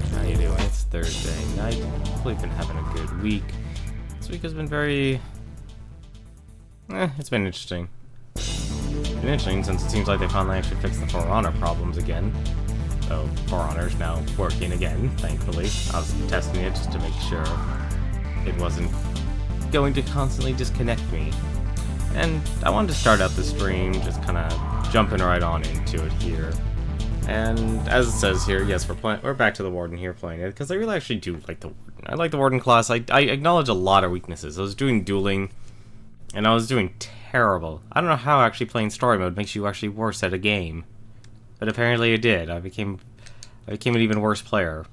How you doing? It's Thursday night. Hopefully you've been having a good week. This week has been very... it's been interesting. It's been interesting since it seems like they finally actually fixed the For Honor problems again. So, For Honor's now working again, thankfully. I was testing it just to make sure it wasn't going to constantly disconnect me. And I wanted to start out the stream just kind of jumping right on into it here. And as it says here, yes, we're back to the Warden here playing it, because I really actually do like the Warden. I like the Warden class. I acknowledge a lot of weaknesses. I was doing dueling, and I was doing terrible. I don't know how actually playing story mode makes you actually worse at a game. But apparently it did. I became an even worse player.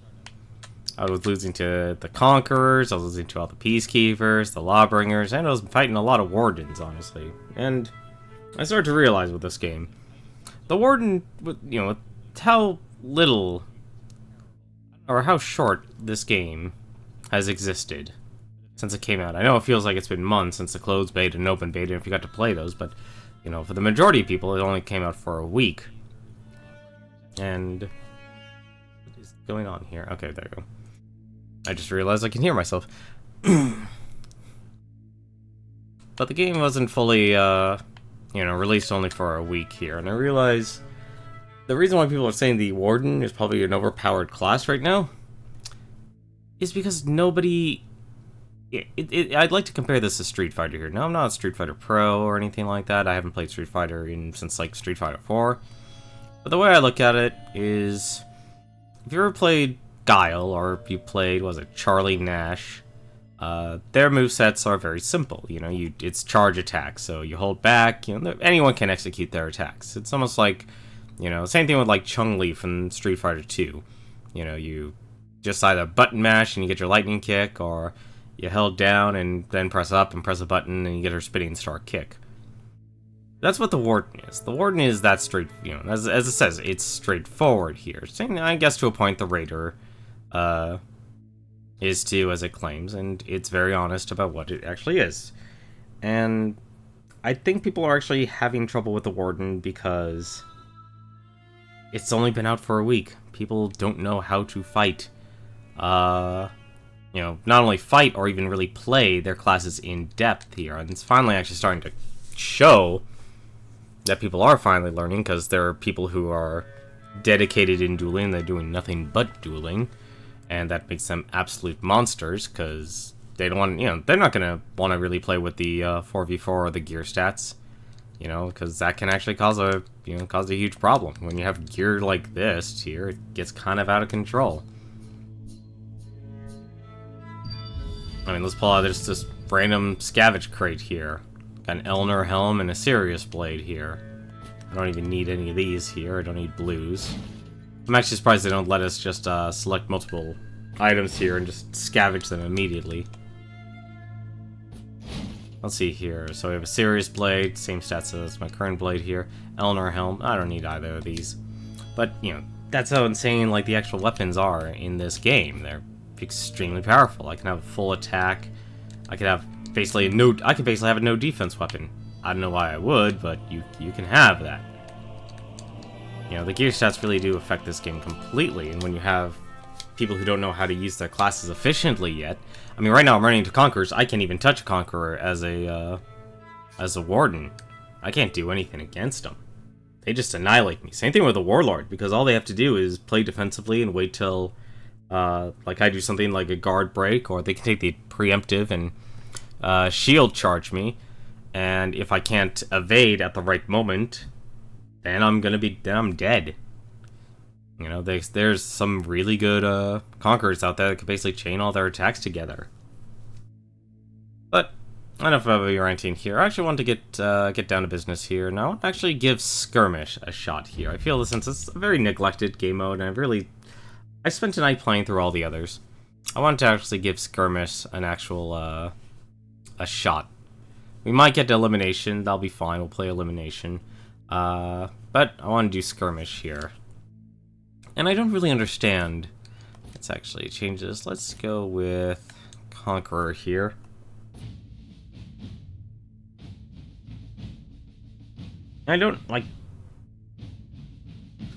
I was losing to the Conquerors, I was losing to all the Peacekeepers, the Lawbringers, and I was fighting a lot of Wardens, honestly. And I started to realize with this game, the Warden, you know, how little or how short this game has existed since it came out. I know it feels like it's been months since the closed beta and open beta if you got to play those, but you know, for the majority of people it only came out for a week. And what is going on here? Okay, there you go. I just realized I can hear myself. But the game wasn't fully released only for a week here, and I realize the reason why people are saying the Warden is probably an overpowered class right now is because nobody... I'd like to compare this to Street Fighter here. Now, I'm not a Street Fighter Pro or anything like that. I haven't played Street Fighter since, like, Street Fighter 4. But the way I look at it is... if you ever played Guile, or if you played, was it Charlie Nash, their movesets are very simple. You know, it's charge attack, so you hold back, you know, anyone can execute their attacks. It's almost like... you know, same thing with like Chun-Li from Street Fighter 2. You know, you just either button mash and you get your lightning kick, or you held down and then press up and press a button and you get her spinning star kick. That's what the Warden is. The Warden is that straight, you know, as it says, it's straightforward here. Same, I guess to a point the Raider is too, as it claims, and it's very honest about what it actually is. And I think people are actually having trouble with the Warden because... it's only been out for a week. People don't know how to fight. You know, not only fight or even really play their classes in depth here. And it's finally actually starting to show that people are finally learning, because there are people who are dedicated in dueling. They're doing nothing but dueling. And that makes them absolute monsters, because they don't want, you know, they're not going to want to really play with the 4v4 or the gear stats. You know, because that can actually cause a huge problem. When you have gear like this here, it gets kind of out of control. I mean, let's pull out this random scavenge crate here. Got an Elner helm and a Sirius blade here. I don't even need any of these here. I don't need blues. I'm actually surprised they don't let us just select multiple items here and just scavenge them immediately. Let's see here. So we have a Sirius blade, same stats as my current blade here. Elner helm. I don't need either of these. But, you know, that's how insane, like, the actual weapons are in this game. They're extremely powerful. I can have a full attack. I could have basically have a no defense weapon. I don't know why I would, but you can have that. You know, the gear stats really do affect this game completely, and when you have people who don't know how to use their classes efficiently yet. I mean, right now I'm running into Conquerors. I can't even touch a Conqueror as a Warden. I can't do anything against them. They just annihilate me. Same thing with the Warlord, because all they have to do is play defensively and wait till, like, I do something like a guard break, or they can take the preemptive and shield charge me, and if I can't evade at the right moment, then I'm dead. You know, there's some really good Conquerors out there that can basically chain all their attacks together. But enough of me ranting here. I actually want to get down to business here. Now, I want to actually give Skirmish a shot here. I feel that since it's a very neglected game mode, and I spent tonight playing through all the others. I want to actually give Skirmish an actual a shot. We might get to Elimination. That'll be fine. We'll play Elimination. But I want to do Skirmish here. And I don't really understand. Let's actually change this. Let's go with Conqueror here. I don't like...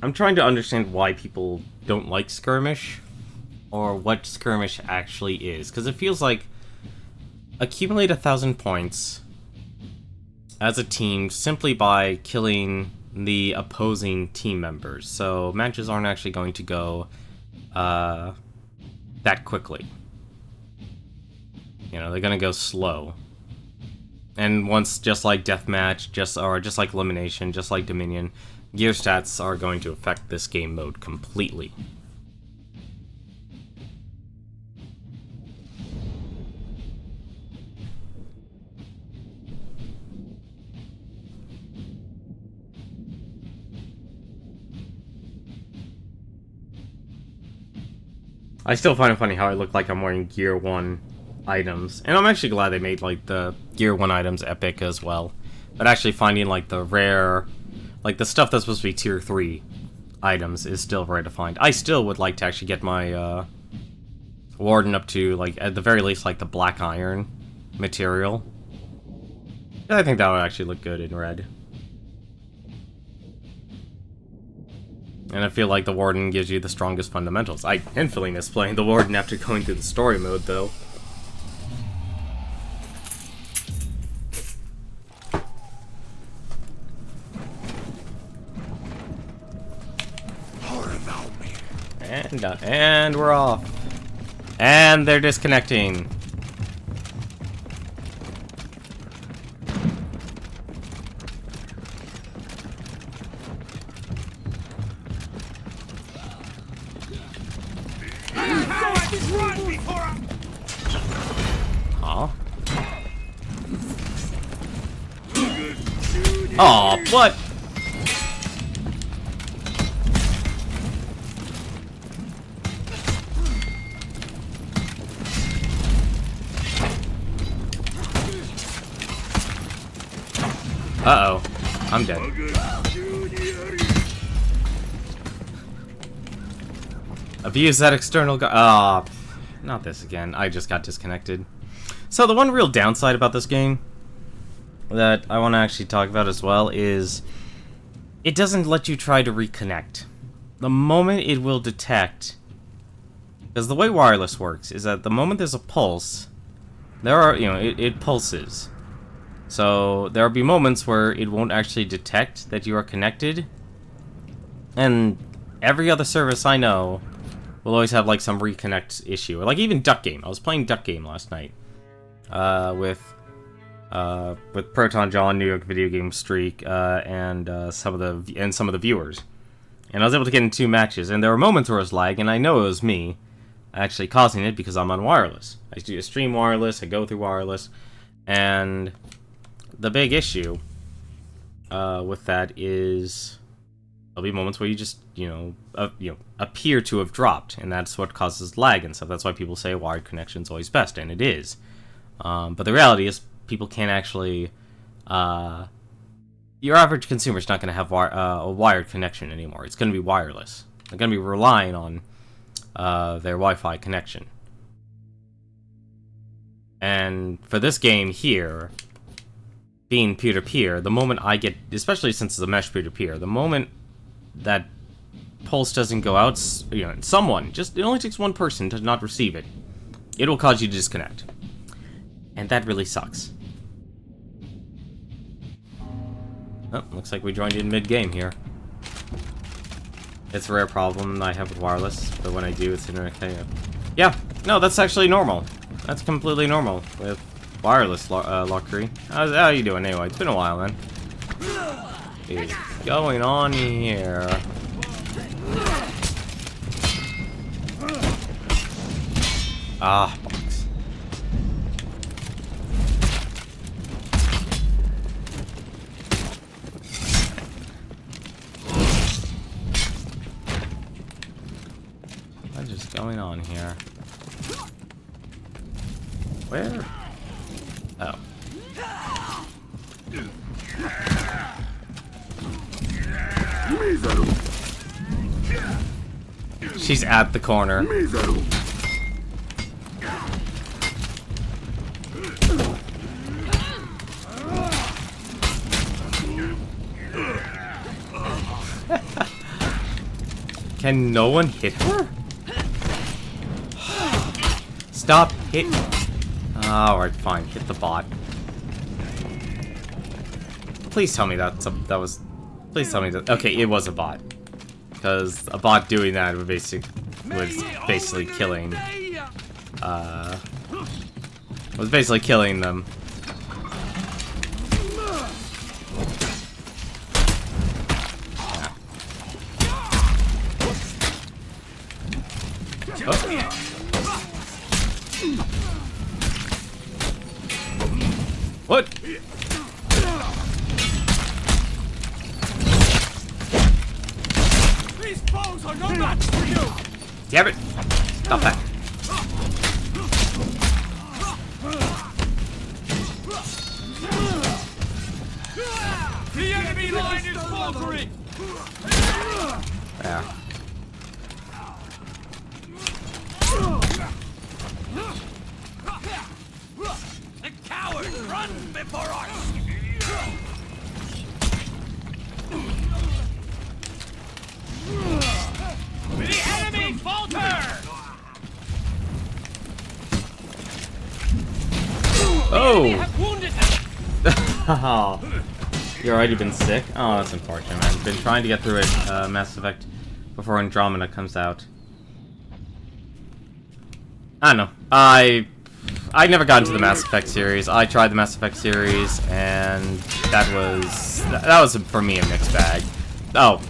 I'm trying to understand why people don't like Skirmish. or what skirmish actually is, because it feels like accumulate 1,000 points as a team simply by killing the opposing team members. So matches aren't actually going to go that quickly. You know, they're gonna go slow. And once, just like deathmatch, just like elimination, just like Dominion, gear stats are going to affect this game mode completely. I still find it funny how I look like I'm wearing Gear 1 items. And I'm actually glad they made, like, the Gear 1 items epic as well. But actually finding, like, the rare... like, the stuff that's supposed to be Tier 3 items is still rare to find. I still would like to actually get my, Warden up to, like, at the very least, like, the black iron material. I think that would actually look good in red. And I feel like the Warden gives you the strongest fundamentals. I infinitely miss playing the Warden after going through the story mode, though. And we're off. And they're disconnecting. Oh, what? Uh-oh. I'm dead. Abuse that external guy. Oh, not this again. I just got disconnected. So the one real downside about this game that I want to actually talk about as well is it doesn't let you try to reconnect. The moment it will detect, because the way wireless works is that the moment there's a pulse, there are, you know, it pulses. So there will be moments where it won't actually detect that you are connected, and every other service I know will always have like some reconnect issue. Or like even Duck Game. I was playing Duck Game last night with Proton John, New York Video Game Streak, and some of the viewers. And I was able to get in 2 matches, and there were moments where it was lag, and I know it was me actually causing it because I'm on wireless. I do stream wireless, I go through wireless, and the big issue with that is there'll be moments where you just, appear to have dropped, and that's what causes lag and stuff. That's why people say wired connection's always best, and it is. But the reality is people can't actually... your average consumer's not going to have a wired connection anymore. It's going to be wireless. They're going to be relying on their Wi-Fi connection. And for this game here, being peer-to-peer, the moment I get, especially since it's a mesh peer-to-peer, the moment that pulse doesn't go out, someone, it only takes one person to not receive it, it will cause you to disconnect. And that really sucks. Oh, looks like we joined in mid-game here. It's a rare problem I have with wireless, but when I do, it's internet KO. Yeah, no, that's actually normal. That's completely normal with wireless lockery. How you doing anyway? It's been a while, man. What is going on here? Ah, box. What is going on here? Where? Oh. She's at the corner. Can no one hit her? stop hit. Alright, fine. Hit the bot. Please tell me that was... Please tell me that... Okay, it was a bot. Because a bot doing that was basically killing... was basically killing them. Oh. What? These foes are no match for you. Damn it! Stop that. The enemy line is faltering. There. The coward runs before us. The enemy falter. Oh! Have wounded them. You've already been sick? Oh, that's unfortunate, man. I've been trying to get through it, Mass Effect, before Andromeda comes out. I don't know. I never got into the Mass Effect series. I tried the Mass Effect series, and that was for me a mixed bag. Oh,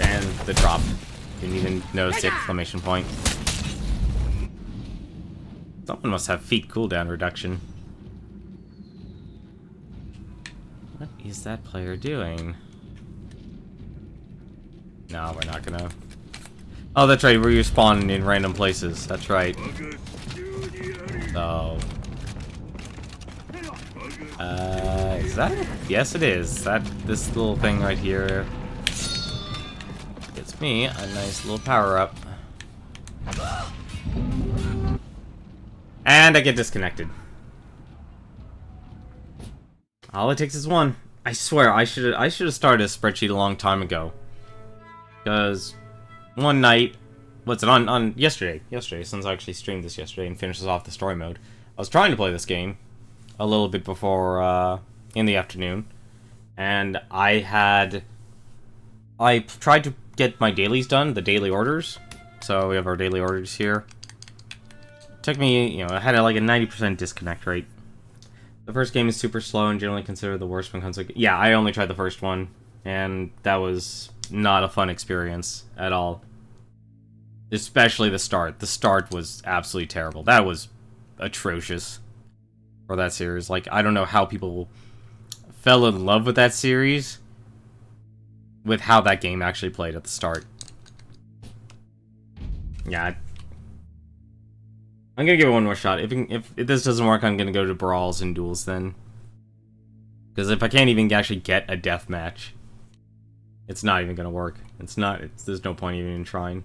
and the drop. Didn't even notice the exclamation point. Someone must have feet cooldown reduction. What is that player doing? No, we're not gonna... Oh, that's right, we're spawning in random places. That's right. So... is that it? Yes, it is. This little thing right here gets me a nice little power-up. And I get disconnected. All it takes is one. I swear, I should have started a spreadsheet a long time ago. Because one night, what's it on yesterday, since I actually streamed this yesterday and finishes off the story mode. I was trying to play this game a little bit before in the afternoon, and I tried to get my dailies done, the daily orders. So we have our daily orders here. Took me, I had like a 90% disconnect rate. The first game is super slow and generally considered the worst when it comes to... Yeah, I only tried the first one, and that was not a fun experience at all. Especially the start. The start was absolutely terrible. That was atrocious for that series. Like, I don't know how people fell in love with that series with how that game actually played at the start. Yeah, I'm gonna give it one more shot. If this doesn't work, I'm gonna go to brawls and duels then. Because if I can't even actually get a death match, it's not even gonna work. There's no point even in trying.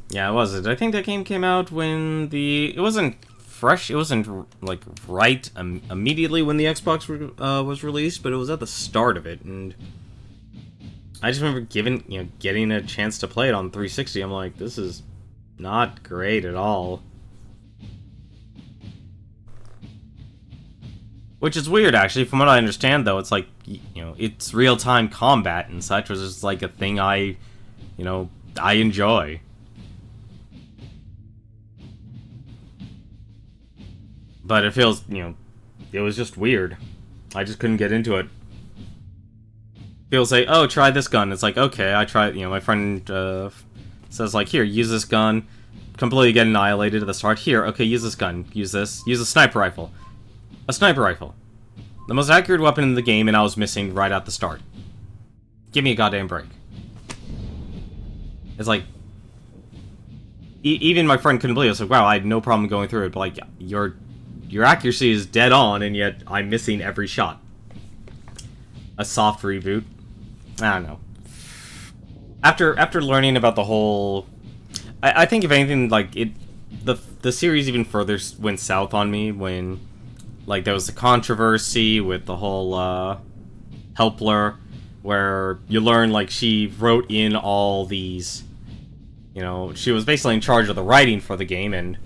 Yeah, it was. I think that game came out when it wasn't fresh. It wasn't like right immediately when the Xbox was released, but it was at the start of it, and I just remember getting a chance to play it on 360. I'm like, this is not great at all. Which is weird, actually. From what I understand, though, it's like, it's real-time combat and such, which is like a thing I enjoy. But it feels, it was just weird. I just couldn't get into it. People say, oh, try this gun. It's like, okay, I tried, my friend says, like, here, use this gun. Completely get annihilated at the start. Here, okay, use this gun. Use this. Use a sniper rifle. A sniper rifle. The most accurate weapon in the game, and I was missing right at the start. Give me a goddamn break. It's like... even my friend couldn't believe it. I was like, wow, I had no problem going through it, but, like, your accuracy is dead on, and yet I'm missing every shot. A soft reboot. I don't know. After learning about the whole... I think if anything, like, the series even further went south on me when, like, there was the controversy with the whole Helpler, where you learn, like, she wrote in all these, you know, she was basically in charge of the writing for the game, and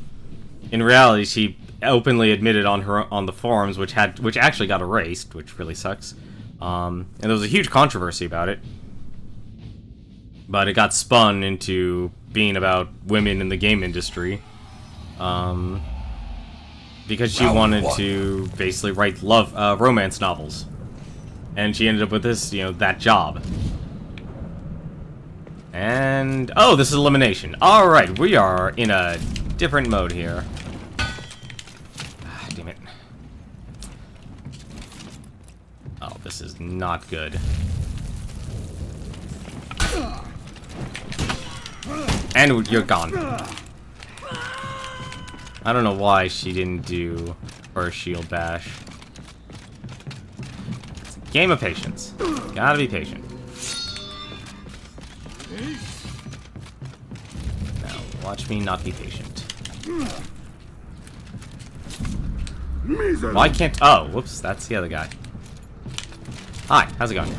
in reality she openly admitted on the forums, which actually got erased, which really sucks. And there was a huge controversy about it, but it got spun into being about women in the game industry, because she wanted to basically write romance novels, and she ended up with this, you know, that job. And oh, this is elimination. All right, we are in a different mode here. Ah, damn it. Oh, this is not good. And you're gone. I don't know why she didn't do her shield bash. It's a game of patience. Gotta be patient. Now, watch me not be patient. Why can't... Oh, whoops, that's the other guy. Hi, how's it going?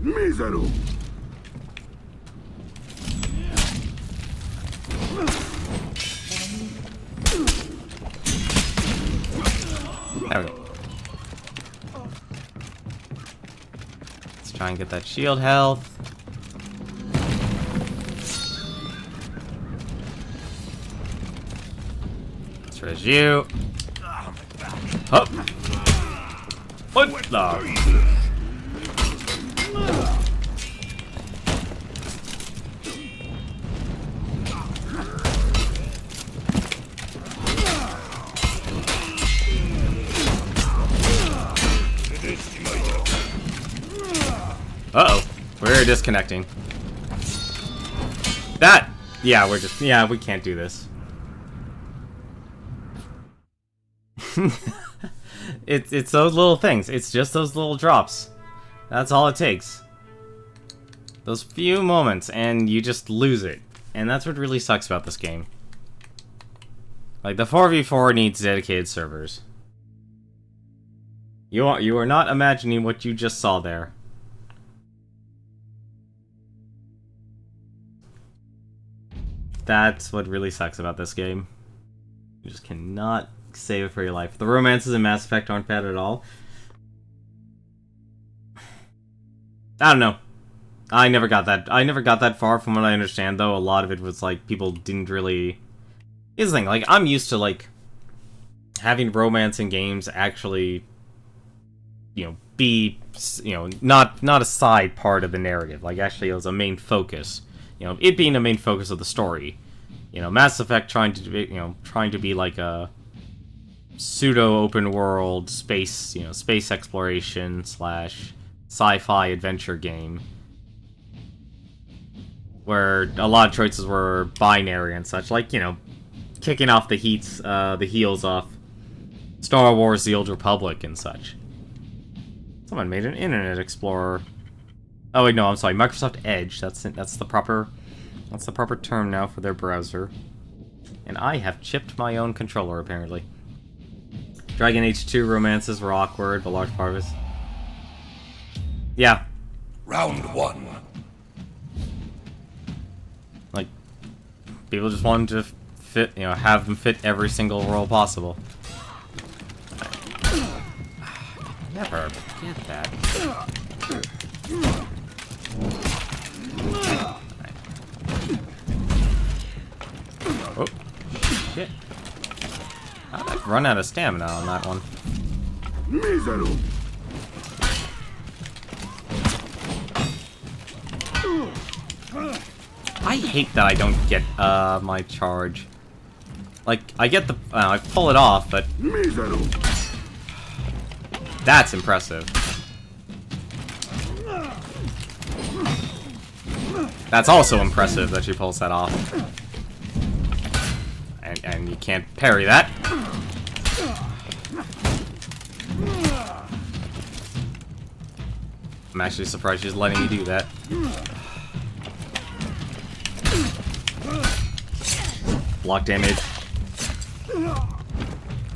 Mísero. There we go. Let's try and get that shield health. Let's raise you. Up. What the? Uh-oh. We're disconnecting. That! Yeah, we can't do this. It's those little things. It's just those little drops. That's all it takes. Those few moments, and you just lose it. And that's what really sucks about this game. Like, the 4v4 needs dedicated servers. You are not imagining what you just saw there. That's what really sucks about this game. You just cannot save it for your life. The romances in Mass Effect aren't bad at all. I don't know. I never got that far from what I understand, though. A lot of it was like people didn't really... Here's the thing, like, I'm used to, like, having romance in games actually, you know, be, you know, not a side part of the narrative. Like, actually it was a main focus. You know, it being a main focus of the story. You know, Mass Effect trying to be like a pseudo open world space exploration / sci-fi adventure game, where a lot of choices were binary and such, like, you know, kicking off the heels off Star Wars: The Old Republic and such. Someone made an Internet Explorer. Oh wait, no, I'm sorry. Microsoft Edge. That's the proper term now for their browser. And I have chipped my own controller apparently. Dragon Age 2 romances were awkward, but large part of it. Yeah. Round one. Like, people just wanted to fit, you know, have them fit every single role possible. Never get that. Oh, shit. How'd I run out of stamina on that one? Mísero. I hate that I don't get my charge. Like, I get the I pull it off, but Mísero. that's impressive. That's also impressive that she pulls that off. And you can't parry that. I'm actually surprised she's letting me do that. block damage.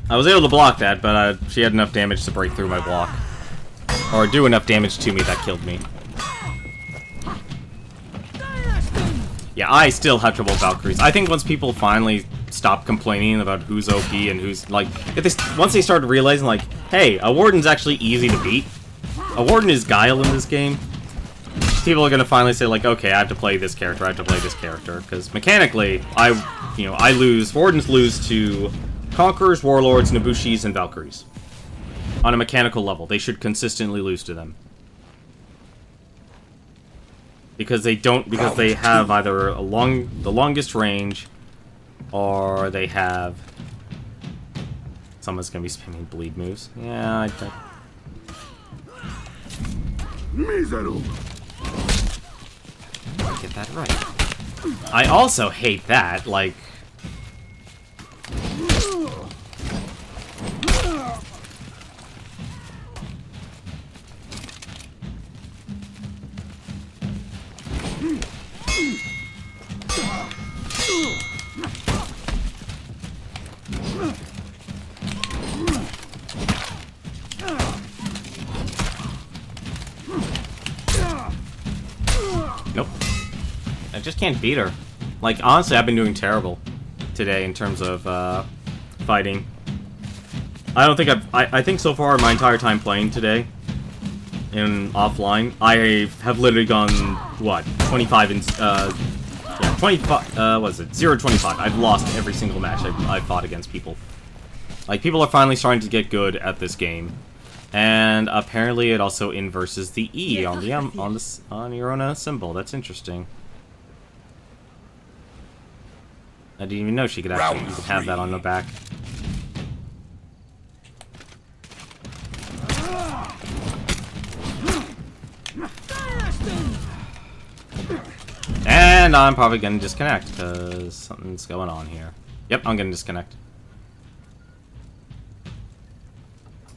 I was able to block that, but she had enough damage to break through my block. Or do enough damage to me that killed me. Yeah, I still have trouble with Valkyries. I think once people finally stop complaining about who's OP and who's, like... once they start realizing, like, hey, a Warden's actually easy to beat. A Warden is guile in this game. People are gonna finally say, like, okay, I have to play this character, I have to play this character. Because mechanically, I lose... Wardens lose to Conquerors, Warlords, Nobushis, and Valkyries. On a mechanical level, they should consistently lose to them. Because they have either the longest range, or they have... Someone's gonna be spamming bleed moves. Yeah, get that right. I also hate that, like... Nope. I just can't beat her. Like, honestly, I've been doing terrible today in terms of, fighting. I don't think I think so far my entire time playing today, in offline, I have literally gone, what, 25 and, yeah, 25, what is it, 0-25. I've lost every single match I've fought against people. Like, people are finally starting to get good at this game. And apparently it also inverses the E on the on your own symbol. That's interesting. I didn't even know she could actually have that on her back. And I'm probably gonna disconnect because something's going on here. Yep, I'm gonna disconnect.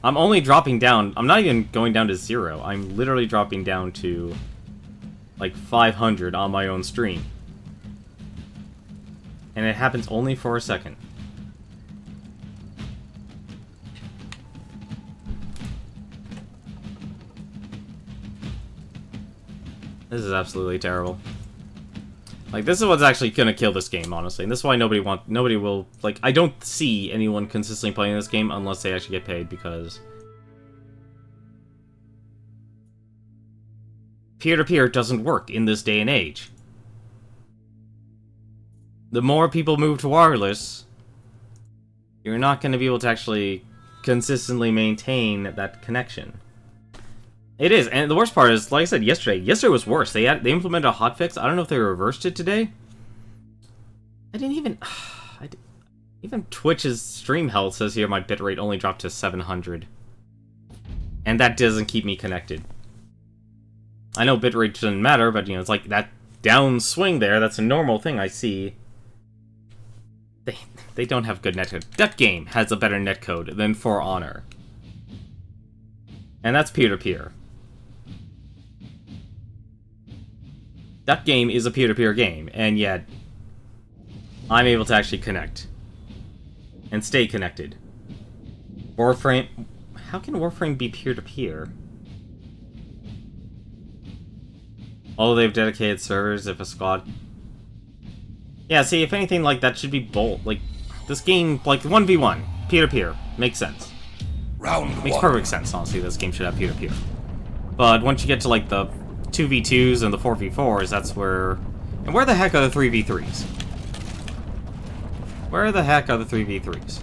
I'm only dropping down. I'm not even going down to 0. I'm literally dropping down to, like, 500 on my own stream. And it happens only for a second. This is absolutely terrible. Like, this is what's actually gonna kill this game, honestly. And this is why nobody will, like, I don't see anyone consistently playing this game unless they actually get paid, because peer-to-peer doesn't work in this day and age. The more people move to wireless, you're not gonna be able to actually consistently maintain that connection. It is, and the worst part is, like I said, yesterday was worse. They implemented a hotfix. I don't know if they reversed it today. I didn't even... even Twitch's stream health says here my bitrate only dropped to 700. And that doesn't keep me connected. I know bitrate doesn't matter, but, you know, it's like that downswing there. That's a normal thing I see. They don't have good netcode. That game has a better netcode than For Honor. And that's peer-to-peer. That game is a peer-to-peer game, and yet I'm able to actually connect. And stay connected. Warframe... How can Warframe be peer-to-peer? Although they have dedicated servers, if a squad... Yeah, see, if anything, like, that should be bold. Like, this game, like, 1v1, peer-to-peer, makes sense. Makes perfect sense, honestly, this game should have peer-to-peer. But once you get to, like, the 2v2s and the 4v4s, that's where... And where the heck are the 3v3s? Where the heck are the 3v3s?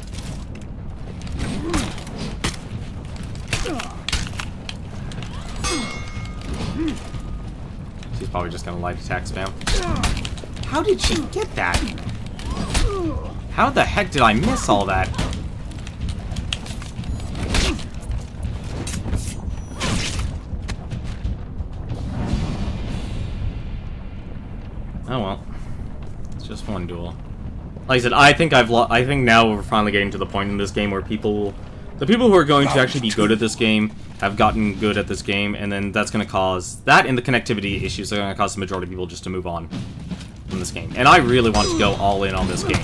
She's probably just gonna light attack spam. How did she get that? How the heck did I miss all that? Oh well. It's just one duel. Like I said, I think now we're finally getting to the point in this game where the people who are going to actually be good at this game have gotten good at this game, and then that's going to cause... That and the connectivity issues are going to cause the majority of people just to move on from this game. And I really want to go all in on this game.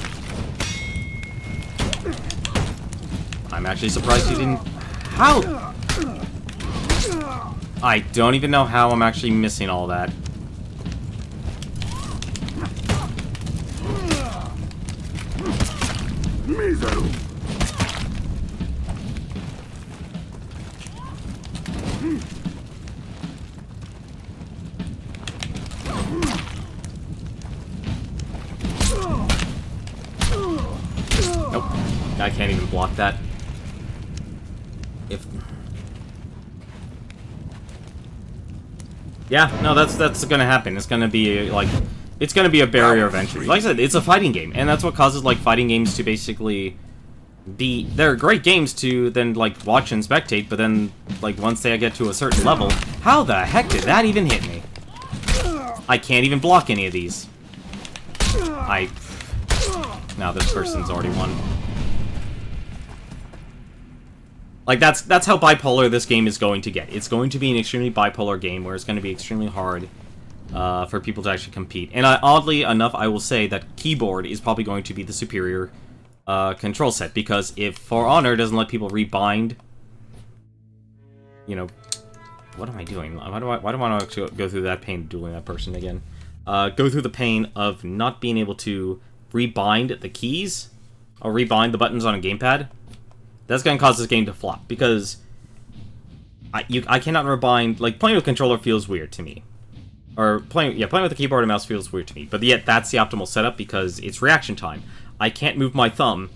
I'm actually surprised he didn't... How? I don't even know how I'm actually missing all that. Nope. I can't even block that. If... Yeah, no, that's gonna happen. It's gonna be, like... It's gonna be a barrier of entry. Like I said, it's a fighting game, and that's what causes, like, fighting games to basically be... They're great games to then, like, watch and spectate, but then, like, once they get to a certain level... How the heck did that even hit me? I can't even block any of these. Now this person's already won. Like, that's how bipolar this game is going to get. It's going to be an extremely bipolar game where it's going to be extremely hard for people to actually compete. And oddly enough, I will say that keyboard is probably going to be the superior control set, because if For Honor doesn't let people rebind, you know, what am I doing? Why do I want to go through that pain of dueling that person again? Go through the pain of not being able to rebind the keys or rebind the buttons on a gamepad. That's going to cause this game to flop, because I cannot rebind. Like, playing with a controller feels weird to me. Or playing with the keyboard and mouse feels weird to me. But yet that's the optimal setup, because it's reaction time. I can't move my thumb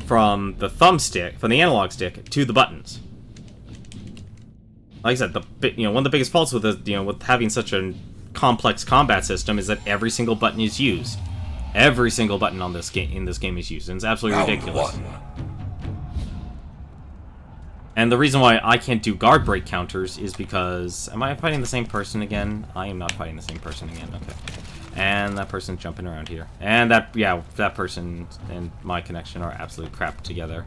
from the thumbstick, from the analog stick, to the buttons. Like I said, one of the biggest faults with with having such a complex combat system is that every single button is used. Every single button on this game is used, and it's absolutely ridiculous. And the reason why I can't do guard break counters is because... Am I fighting the same person again? I am not fighting the same person again, okay. And that person's jumping around here. And that person and my connection are absolute crap together.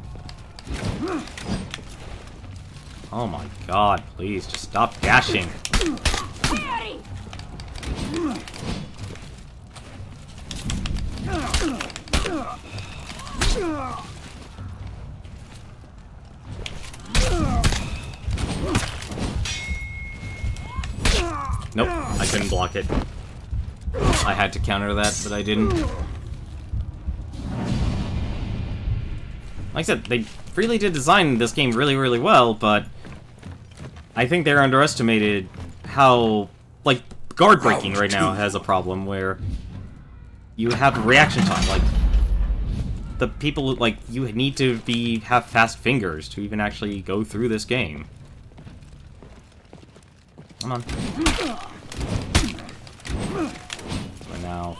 Oh my god, please, just stop dashing. Nope, I couldn't block it. I had to counter that, but I didn't. Like I said, they really did design this game really, really well, but I think they're underestimated how, like, guard breaking right now has a problem where you have reaction time. Like, the people, like, you need to have fast fingers to even actually go through this game. Come on. Right now.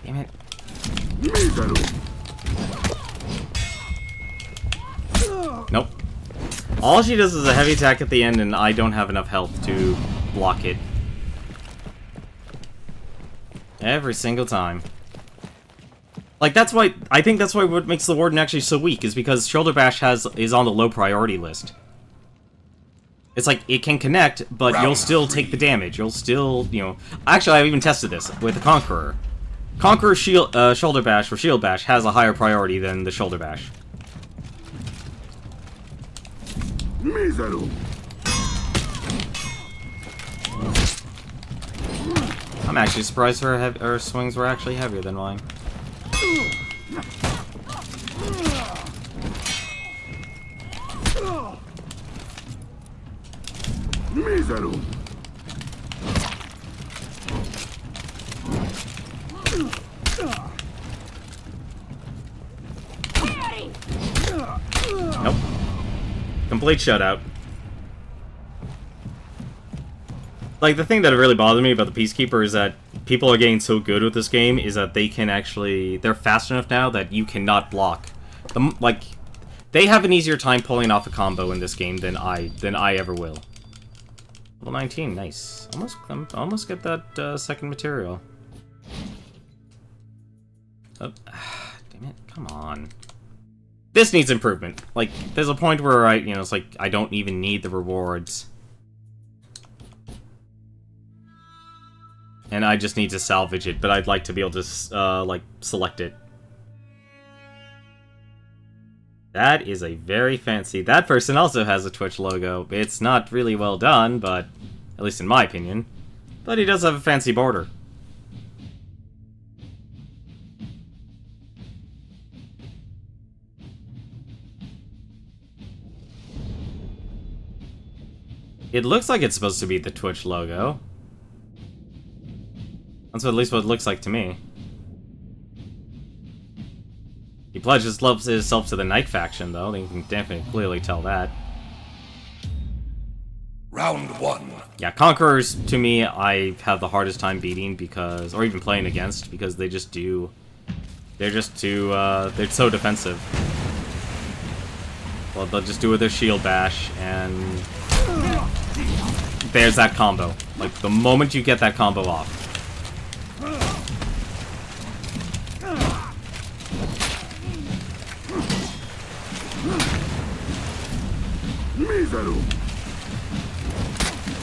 Damn it. Nope. All she does is a heavy attack at the end, and I don't have enough health to block it. Every single time. Like, that's why... I think that's why what makes the Warden actually so weak, is because Shoulder Bash is on the low priority list. It's like, it can connect, but you'll still take the damage. You'll still, Actually, I've even tested this with the Conqueror. Conqueror's Shoulder Bash, or Shield Bash, has a higher priority than the Shoulder Bash. I'm actually surprised her swings were actually heavier than mine. Nope. Complete shutout. Like, the thing that really bothered me about the Peacekeeper is that people are getting so good with this game is that they can actually... They're fast enough now that you cannot block. Like, they have an easier time pulling off a combo in this game than I ever will. Level 19, nice. Almost get that second material. Oh, damn it! Come on. This needs improvement. Like, there's a point where it's like I don't even need the rewards, and I just need to salvage it. But I'd like to be able to like select it. That is a very fancy... That person also has a Twitch logo. It's not really well done, but... At least in my opinion. But he does have a fancy border. It looks like it's supposed to be the Twitch logo. That's at least what it looks like to me. He pledges himself to the Knight faction, though. You can definitely clearly tell that. Round 1. Yeah, Conquerors, to me, I have the hardest time beating because... Or even playing against, because they just do... They're just too... they're so defensive. Well, they'll just do with their shield bash, and... There's that combo. Like, the moment you get that combo off.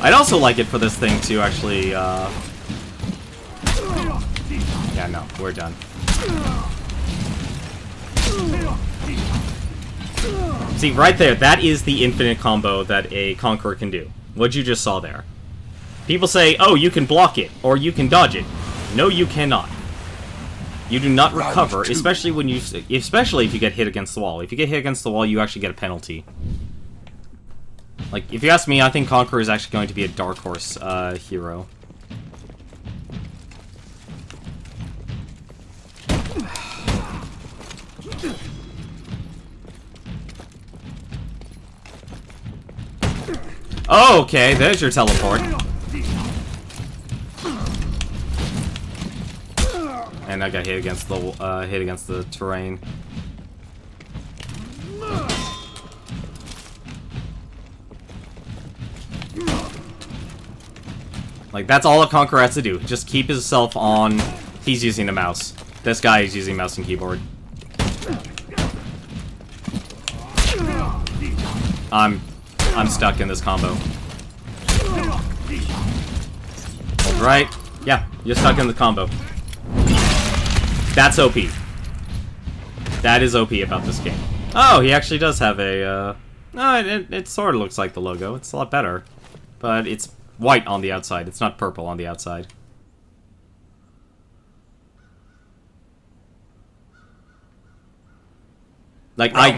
I'd also like it for this thing to actually, Yeah, no, we're done. See, right there, that is the infinite combo that a Conqueror can do. What you just saw there. People say, oh, you can block it, or you can dodge it. No, you cannot. You do not recover, especially when especially if you get hit against the wall. If you get hit against the wall, you actually get a penalty. Like, if you ask me, I think Conqueror is actually going to be a dark horse hero. Oh, okay, there's your teleport. And I got hit against the terrain. Like, that's all a Conqueror has to do. Just keep himself on... He's using a mouse. This guy is using mouse and keyboard. I'm stuck in this combo. Hold right. Yeah, you're stuck in the combo. That's OP. That is OP about this game. Oh, he actually does have a, No, it sort of looks like the logo. It's a lot better. But it's white on the outside. It's not purple on the outside. Like, I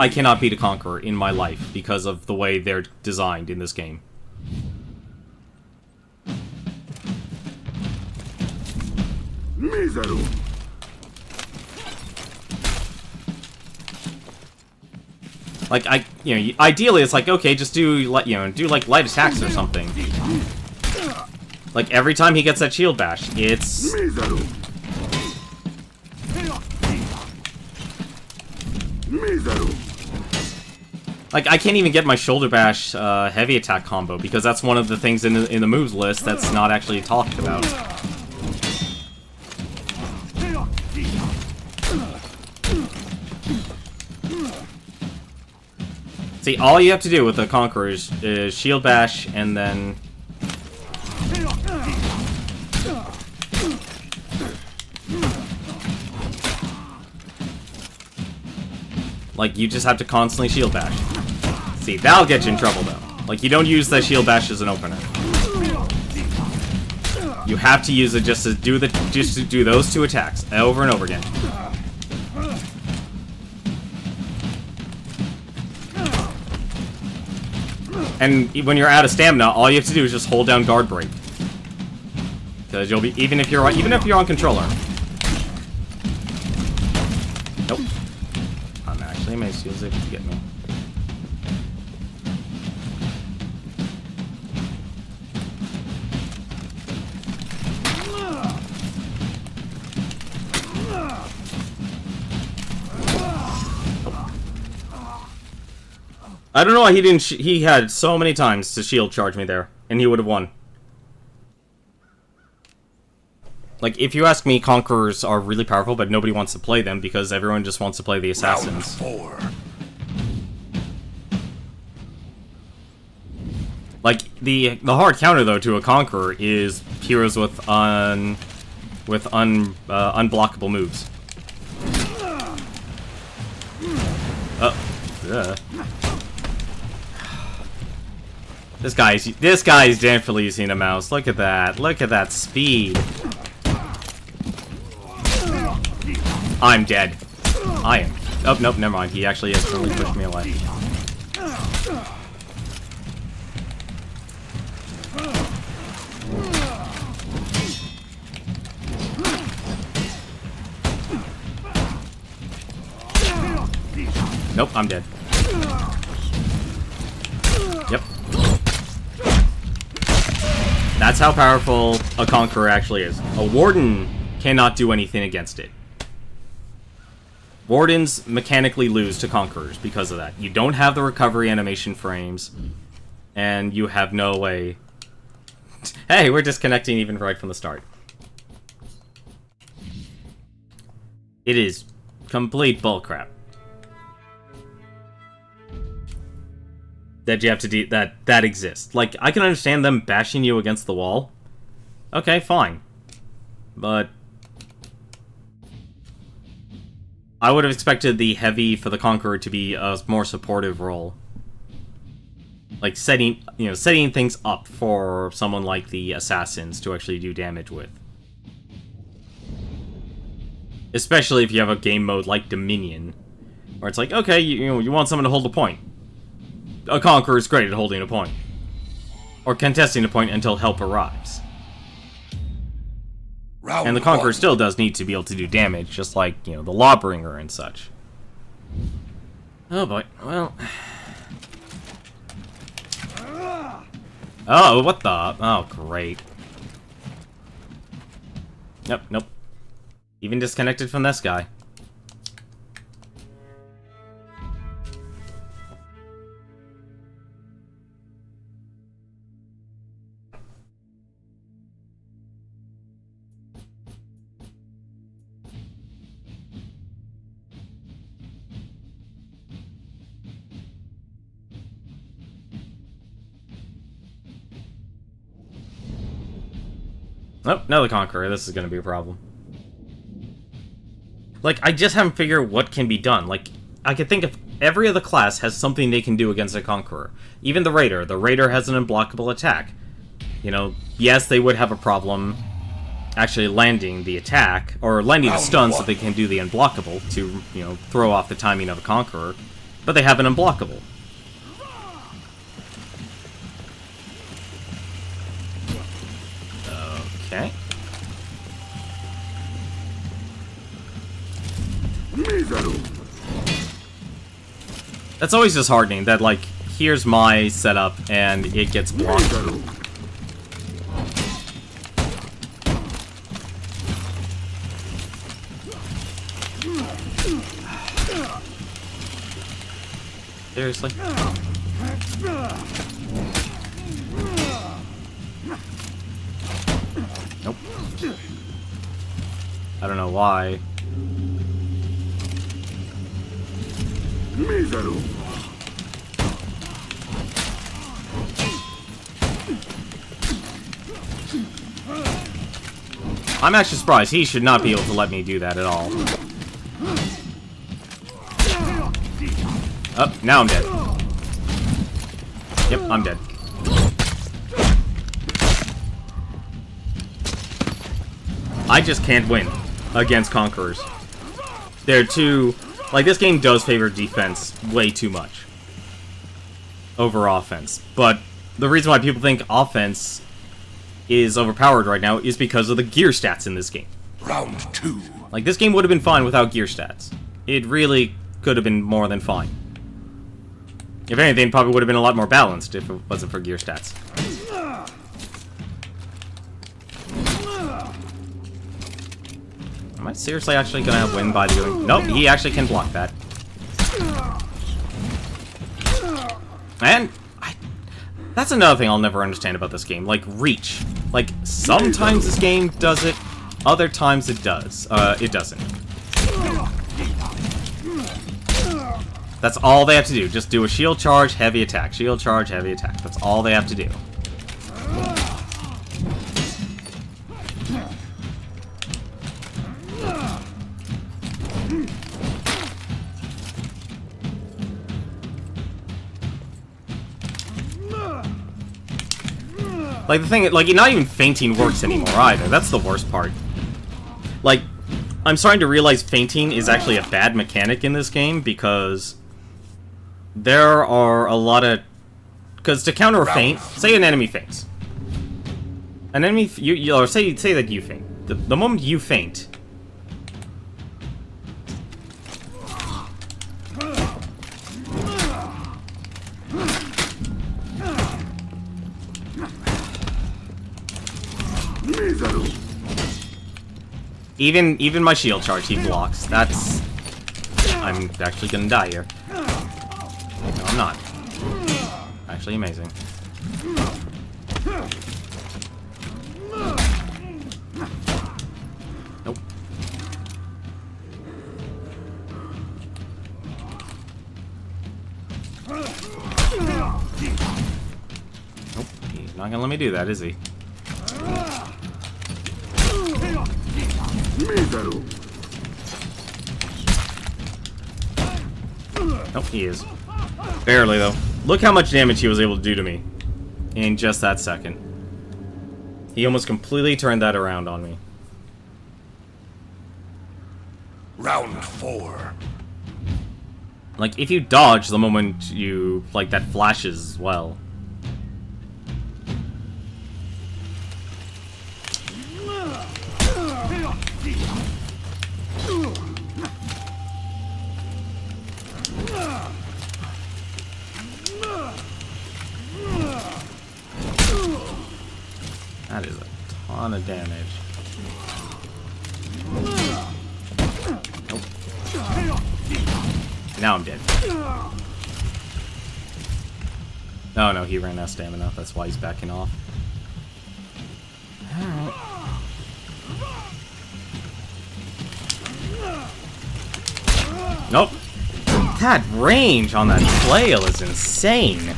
cannot beat a Conqueror in my life because of the way they're designed in this game. Like, ideally it's like, okay, just do like light attacks or something. Like, every time he gets that shield bash, it's... Like, I can't even get my shoulder bash heavy attack combo because that's one of the things in the moves list that's not actually talked about. See, all you have to do with the Conqueror is shield bash and then... Like, you just have to constantly shield bash. See, that'll get you in trouble, though. Like, you don't use the shield bash as an opener. You have to use it just to do those two attacks over and over again. And when you're out of stamina, all you have to do is just hold down guard break. Because you'll be even if you're on controller. Nope. Actually, my shields able to get me. I don't know why he didn't. He had so many times to shield charge me there. and he would have won. Like, if you ask me, Conquerors are really powerful, but nobody wants to play them because everyone just wants to play the Assassins. Round 4. Like, the hard counter, though, to a Conqueror is heroes with unblockable moves. This guy's definitely using a mouse. Look at that. Look at that speed. I'm dead. I am. Oh, nope, never mind. He actually has totally pushed me away. Nope, I'm dead. Yep. That's how powerful a Conqueror actually is. A Warden cannot do anything against it. Wardens mechanically lose to Conquerors because of that. You don't have the recovery animation frames, and you have no way... Hey, we're disconnecting even right from the start. It is complete bullcrap. That you have to do that exists. Like, I can understand them bashing you against the wall. Okay, fine. But I would have expected the heavy for the Conqueror to be a more supportive role. Like setting things up for someone like the Assassins to actually do damage with. Especially if you have a game mode like Dominion, where it's like, okay, you want someone to hold a point. A Conqueror is great at holding a point. Or contesting a point until help arrives. And the Conqueror still does need to be able to do damage, just like, the Lawbringer and such. Oh boy, well... Oh, what the... Oh, great. Nope. Even disconnected from this guy. Nope, no, the Conqueror. This is gonna be a problem. Like, I just haven't figured what can be done. Like, I could think of every other class has something they can do against a Conqueror. Even the Raider. The Raider has an unblockable attack. Yes, they would have a problem actually landing the attack, or landing the stun so they can do the unblockable to, throw off the timing of a Conqueror. But they have an unblockable. Okay. That's always disheartening, that, like, here's my setup, and it gets blocked. Seriously? Nope. I don't know why. I'm actually surprised. He should not be able to let me do that at all. Oh, now I'm dead. Yep, I'm dead. I just can't win against Conquerors. They're too... Like, this game does favor defense way too much over offense. But the reason why people think offense is overpowered right now is because of the gear stats in this game. Round 2. Like, this game would have been fine without gear stats. It really could have been more than fine. If anything, it probably would have been a lot more balanced if it wasn't for gear stats. Am I seriously actually gonna win by doing... Nope, he actually can block that. And... That's another thing I'll never understand about this game. Like, reach. Like, sometimes this game does it, other times it does. It doesn't. That's all they have to do. Just do a shield charge, heavy attack. Shield charge, heavy attack. That's all they have to do. Like, the thing, like, not even fainting works anymore either. That's the worst part. Like, I'm starting to realize fainting is actually a bad mechanic in this game, because there are a lot of... Because to counter a feint, say an enemy faints. An enemy... or say that you faint. The moment you faint... Even my shield charge, he blocks. That's... I'm actually gonna die here. No, I'm not. Actually amazing. Nope. Nope, he's not gonna let me do that, is he? Nope, he is. Barely, though. Look how much damage he was able to do to me in just that second. He almost completely turned that around on me. Round 4. Like, if you dodge the moment you... like, that flashes as well. That is a ton of damage. Nope. Now I'm dead. Oh no, he ran out of stamina. That's why he's backing off. Alright. Nope. That range on that flail is insane.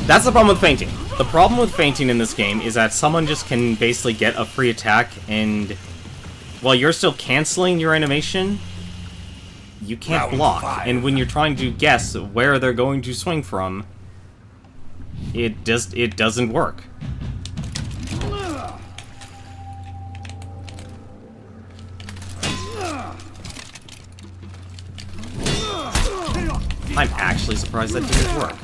That's the problem with fainting. The problem with fainting in this game is that someone just can basically get a free attack, and while you're still canceling your animation, you can't block. And when you're trying to guess where they're going to swing from, it doesn't work. I'm actually surprised that didn't work.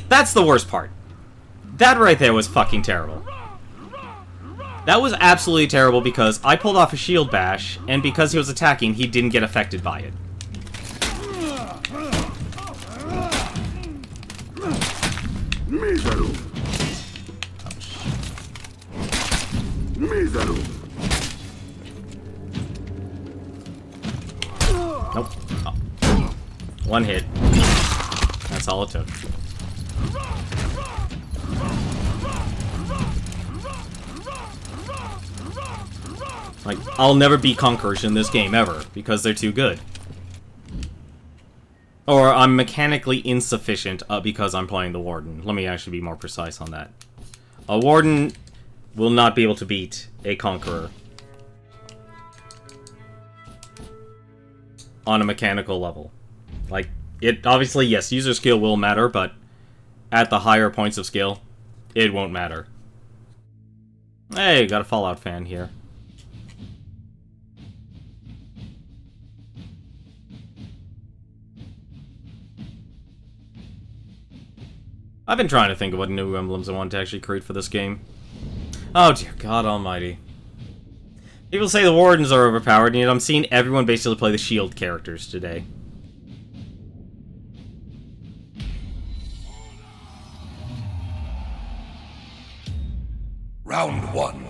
That's the worst part. That right there was fucking terrible. That was absolutely terrible because I pulled off a shield bash, and because he was attacking, he didn't get affected by it. Nope. Oh. One hit. That's all it took. Like, I'll never beat Conquerors in this game, ever, because they're too good. Or I'm mechanically insufficient because I'm playing the Warden. Let me actually be more precise on that. A Warden will not be able to beat a Conqueror on a mechanical level. Like, it obviously, yes, user skill will matter, but at the higher points of skill, it won't matter. Hey, got a Fallout fan here. I've been trying to think of what new emblems I want to actually create for this game. Oh dear God almighty. People say the Wardens are overpowered, and yet I'm seeing everyone basically play the shield characters today. Round 1.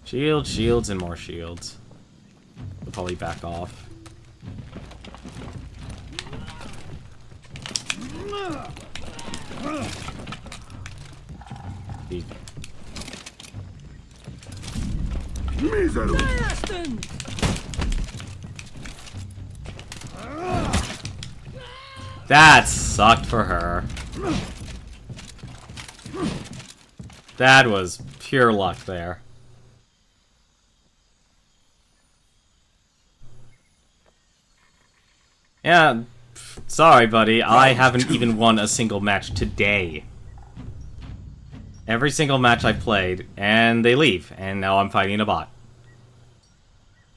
Shields, shields, and more shields. I'll probably back off. That sucked for her. That was pure luck there. Yeah, sorry, buddy. I haven't even won a single match today. Every single match I played, and they leave, and now I'm fighting a bot.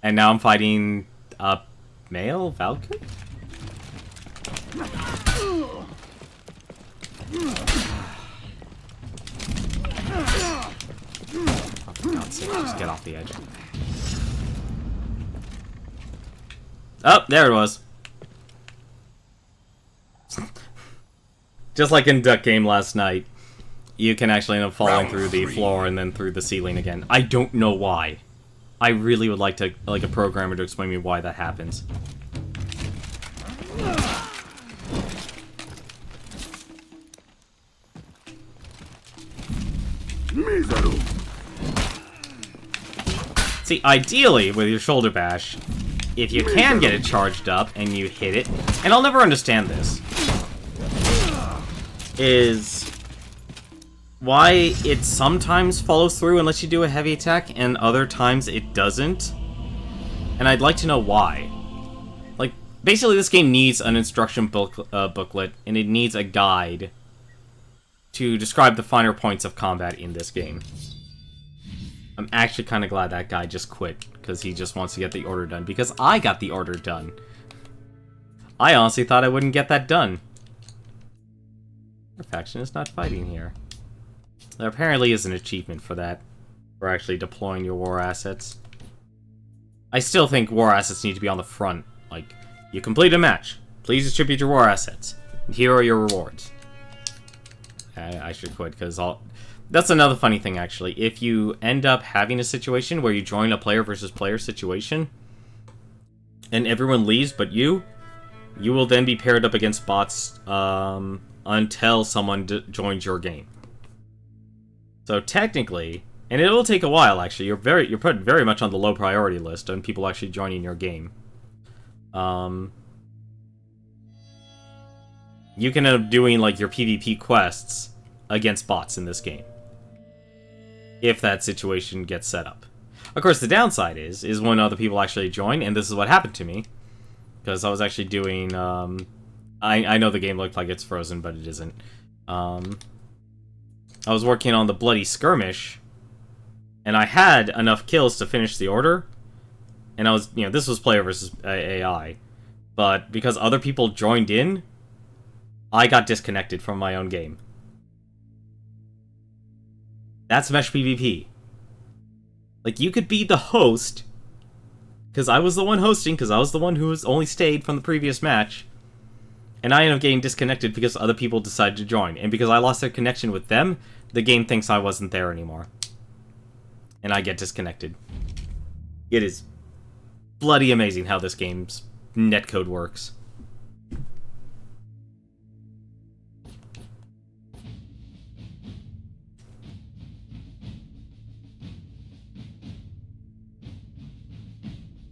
And now I'm fighting a male Valkyrie? Oh, for God's sake, just get off the edge. Oh, there it was. Just like in Duck Game last night, you can actually end up falling through the floor and then through the ceiling again. I don't know why. I really would like a programmer to explain me why that happens. See, ideally, with your shoulder bash, if you can get it charged up and you hit it, and I'll never understand this, is why it sometimes follows through and lets you do a heavy attack, and other times it doesn't. And I'd like to know why. Like, basically this game needs an instruction booklet, and it needs a guide to describe the finer points of combat in this game. I'm actually kind of glad that guy just quit, because he just wants to get the order done, because I got the order done. I honestly thought I wouldn't get that done. Our faction is not fighting here. There apparently is an achievement for that, for actually deploying your war assets. I still think war assets need to be on the front. Like, you complete a match, please distribute your war assets. Here are your rewards. I should quit, because that's another funny thing, actually. If you end up having a situation where you join a player versus player situation, and everyone leaves but you will then be paired up against bots until someone joins your game. So technically, and it will take a while, actually. You're put very much on the low priority list on people actually joining your game. You can end up doing, like, your PvP quests against bots in this game, if that situation gets set up. Of course, the downside is when other people actually join, and this is what happened to me, because I was actually doing, I know the game looked like it's frozen, but it isn't. I was working on the Bloody Skirmish, and I had enough kills to finish the order, and I was, this was player versus AI, but because other people joined in, I got disconnected from my own game. That's Mesh PvP. Like, you could be the host, because I was the one hosting, because I was the one who was only stayed from the previous match, and I ended up getting disconnected because other people decided to join, and because I lost their connection with them, the game thinks I wasn't there anymore. And I get disconnected. It is bloody amazing how this game's netcode works.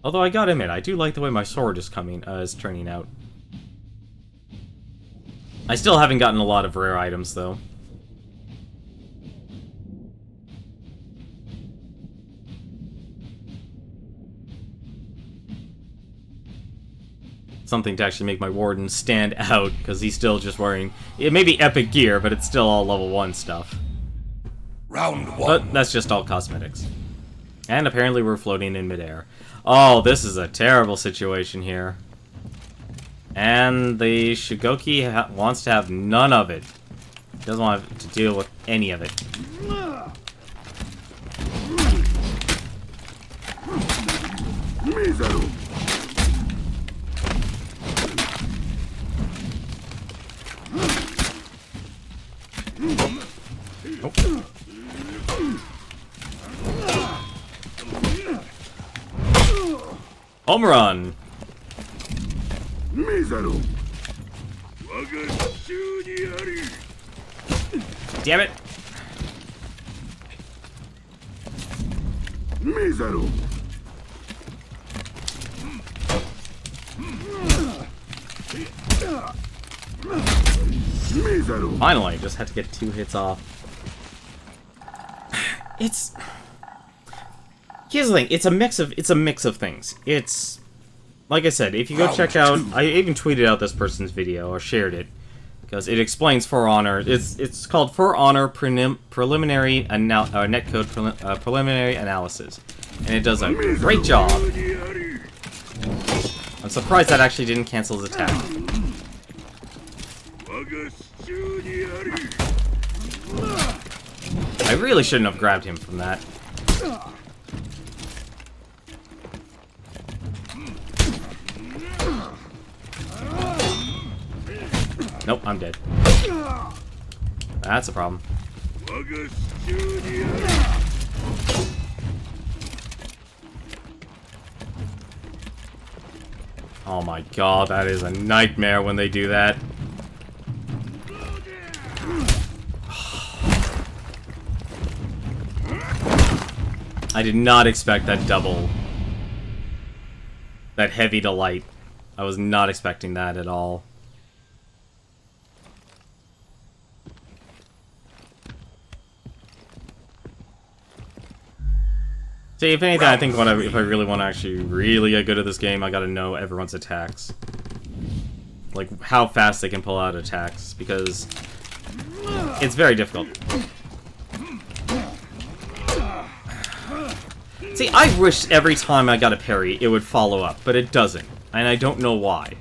Although I gotta admit, I do like the way my sword is turning out. I still haven't gotten a lot of rare items, though. Something to actually make my warden stand out, because he's still just wearing... It may be epic gear, but it's still all level 1 stuff. Round 1. But that's just all cosmetics. And apparently we're floating in midair. Oh, this is a terrible situation here. And the Shigoki wants to have none of it. Doesn't want to deal with any of it. Oh. Home run! Damn it! Finally, just had to get 2 hits off. It's... Here's the thing, it's a mix of things. It's... Like I said, if you go check out... I even tweeted out this person's video, or shared it, because it explains For Honor. It's called For Honor Preliminary Netcode Preliminary Analysis. And it does a great job. I'm surprised that actually didn't cancel his attack. I really shouldn't have grabbed him from that. Nope, I'm dead. That's a problem. Oh my god, that is a nightmare when they do that. I did not expect that double. That heavy to light. I was not expecting that at all. See, if anything, I think if I really want to actually really get good at this game, I gotta know everyone's attacks. Like, how fast they can pull out attacks, because it's very difficult. See, I wish every time I got a parry, it would follow up, but it doesn't. And I don't know why.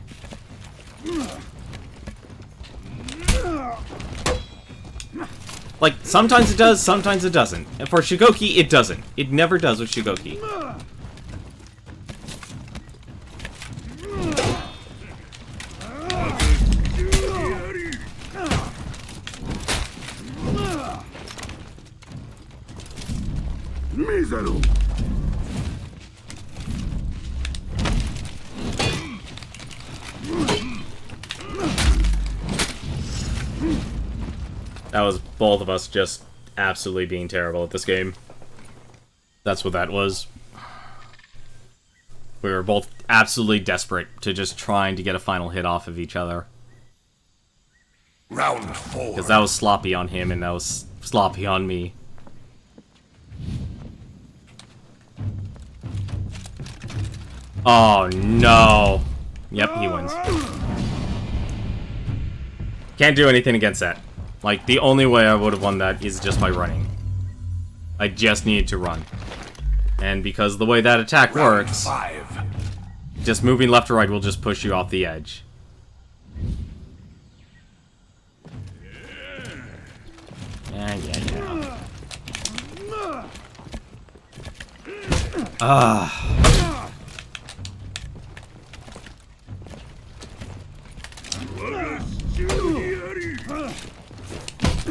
Like, sometimes it does, sometimes it doesn't. And for Shigoki, it doesn't. It never does with Shigoki. That was both of us just absolutely being terrible at this game. That's what that was. We were both absolutely desperate to just trying to get a final hit off of each other. Round 4. Because that was sloppy on him and that was sloppy on me. Oh no. Yep, he wins. Can't do anything against that. Like, the only way I would have won that is just by running. I just needed to run. And because the way that attack works, just moving left or right will just push you off the edge. Yeah.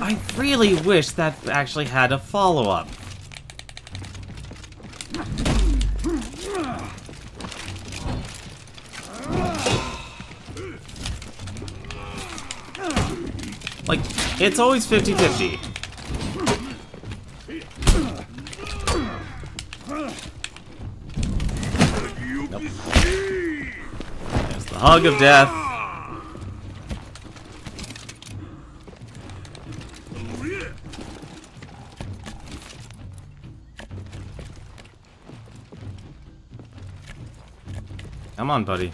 I really wish that actually had a follow-up. Like, it's always 50-50. Nope. There's the hug of death. Come on, buddy.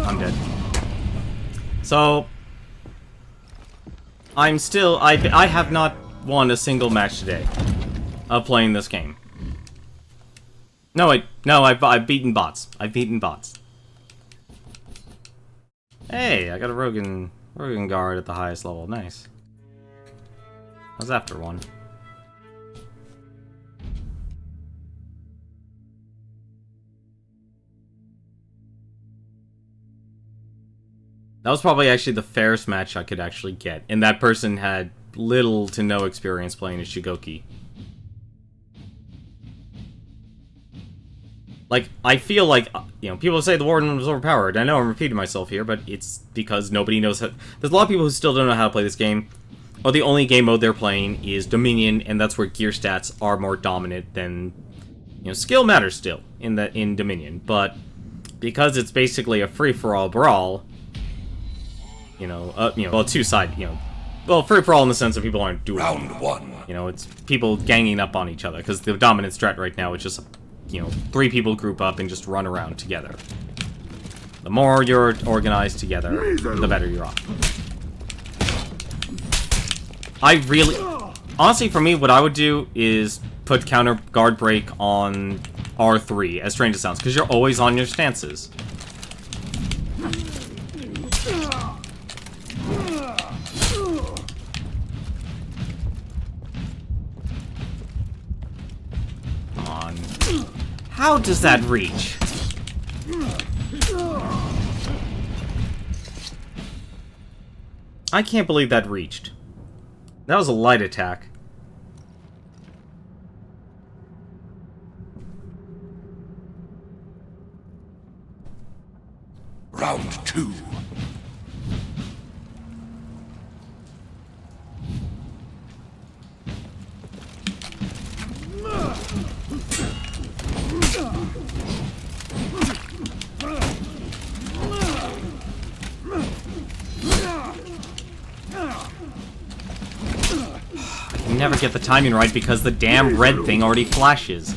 I'm dead. So, I'm still... I have not won a single match today of playing this game. No, I've beaten bots. I've beaten bots. Hey, I got a Rogan guard at the highest level. Nice. I was after one. That was probably actually the fairest match I could actually get, and that person had little to no experience playing as Shigoki. Like, I feel like, you know, people say the Warden was overpowered. I know I'm repeating myself here, but it's because nobody knows how... There's a lot of people who still don't know how to play this game. Or the only game mode they're playing is Dominion, and that's where gear stats are more dominant than... You know, skill matters still in Dominion, but because it's basically a free-for-all brawl, well, two-side, well, free-for-all in the sense that people aren't dueling. Round one. You know, it's people ganging up on each other, because the dominant strat right now is just, 3 people group up and just run around together. The more you're organized together, the better you're off. Honestly, for me, what I would do is put counter guard break on R3, as strange as it sounds, because you're always on your stances. Come on. How does that reach? I can't believe that reached. That was a light attack. Round two. I never get the timing right because the damn red thing already flashes.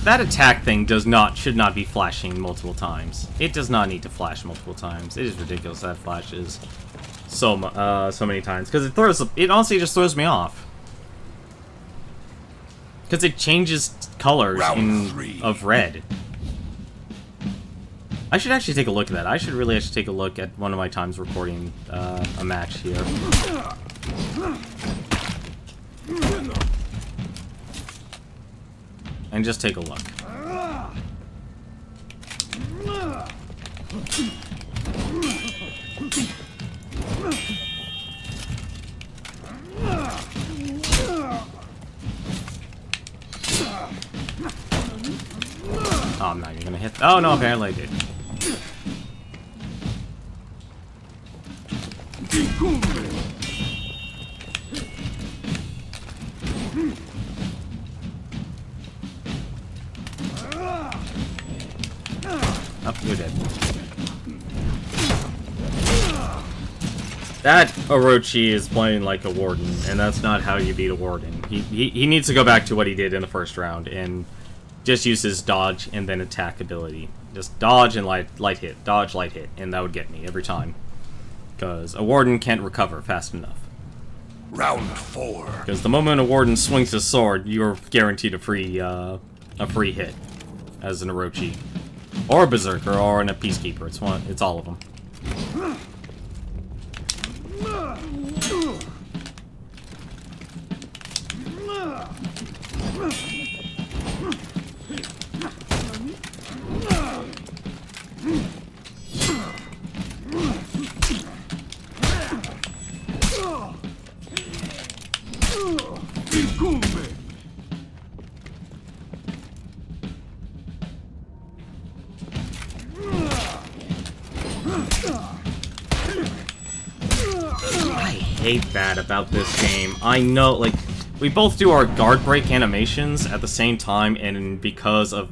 That attack thing should not be flashing multiple times. It does not need to flash multiple times. It is ridiculous that it flashes so many times because it honestly just throws me off. Because it changes colors of red. I should actually take a look at that. I should really actually take a look at one of my times recording a match here. And just take a look. Oh, I'm not even gonna hit. Oh no, apparently I did. Oh, you're dead. That Orochi is playing like a warden, and that's not how you beat a warden. He needs to go back to what he did in the first round and just use his dodge and then attack ability. Just dodge and light hit, dodge, light hit, and that would get me every time. Because a warden can't recover fast enough. Round four. Because the moment a warden swings his sword, you're guaranteed a free hit as an Orochi. Or a Berserker, or a Peacekeeper. It's all of them. I hate that about this game. I know, like, we both do our guard break animations at the same time, and because of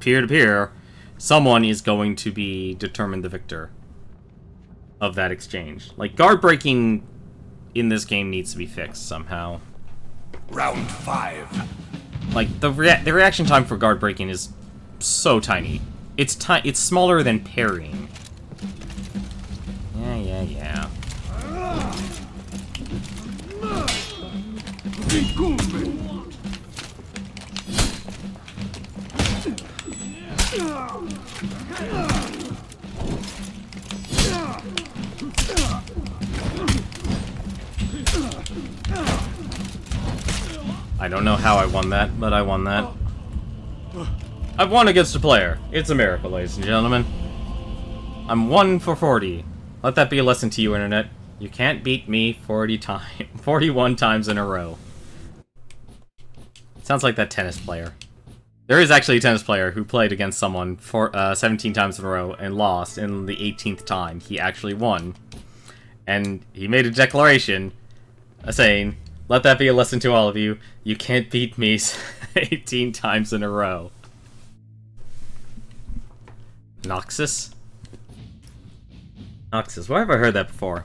peer-to-peer, someone is going to be determined the victor of that exchange. Like, guard breaking in this game needs to be fixed somehow. Round five. Like, the reaction time for guard breaking is so tiny. It's smaller than parrying. Yeah. I don't know how I won that, but I won that. I've won against a player. It's a miracle, ladies and gentlemen. I'm 1 for 40. Let that be a lesson to you, Internet. You can't beat me 41 times in a row. Sounds like that tennis player. There is actually a tennis player who played against someone for 17 times in a row and lost, and the 18th time he actually won. And he made a declaration saying, let that be a lesson to all of you. You can't beat me 18 times in a row. Noxus? Noxus. Where have I heard that before?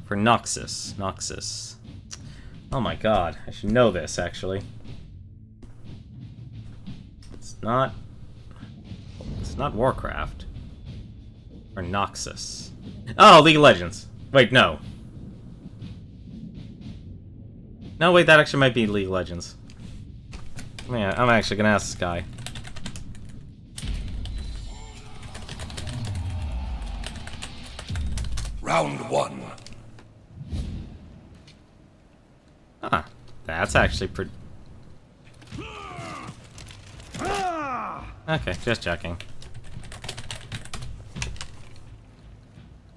For Noxus. Noxus. Oh my god. I should know this, actually. It's not Warcraft. Or Noxus. Oh, League of Legends. Wait, no. No, wait, that actually might be League of Legends. Man, I'm actually gonna ask this guy. Round 1. Huh. That's actually pretty... Okay, just checking.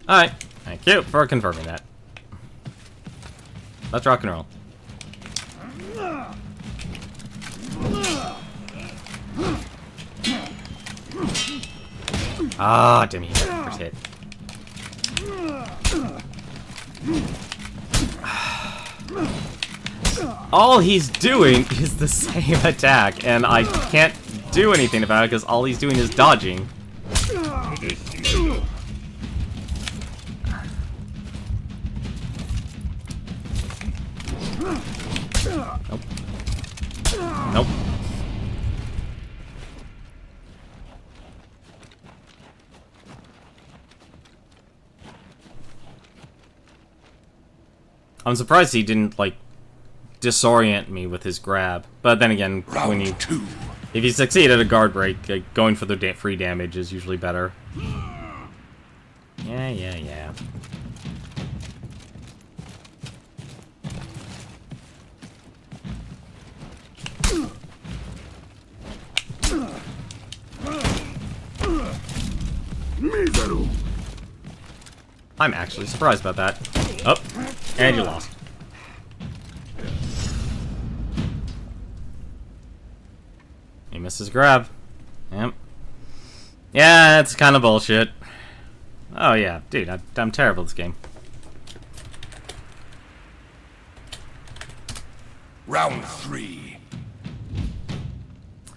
Alright. Thank you for confirming that. Let's rock and roll. Ah, damn it. First hit. All he's doing is the same attack, and I can't do anything about it because all he's doing is dodging. Nope. Nope. I'm surprised he didn't, like, disorient me with his grab. But then again, when you... If you succeed at a guard break, like, going for the free damage is usually better. Yeah. I'm actually surprised about that. Oh, and you lost. He missed his grab. Yep. Yeah, it's kind of bullshit. Oh yeah, dude, I'm terrible at this game. Round 3.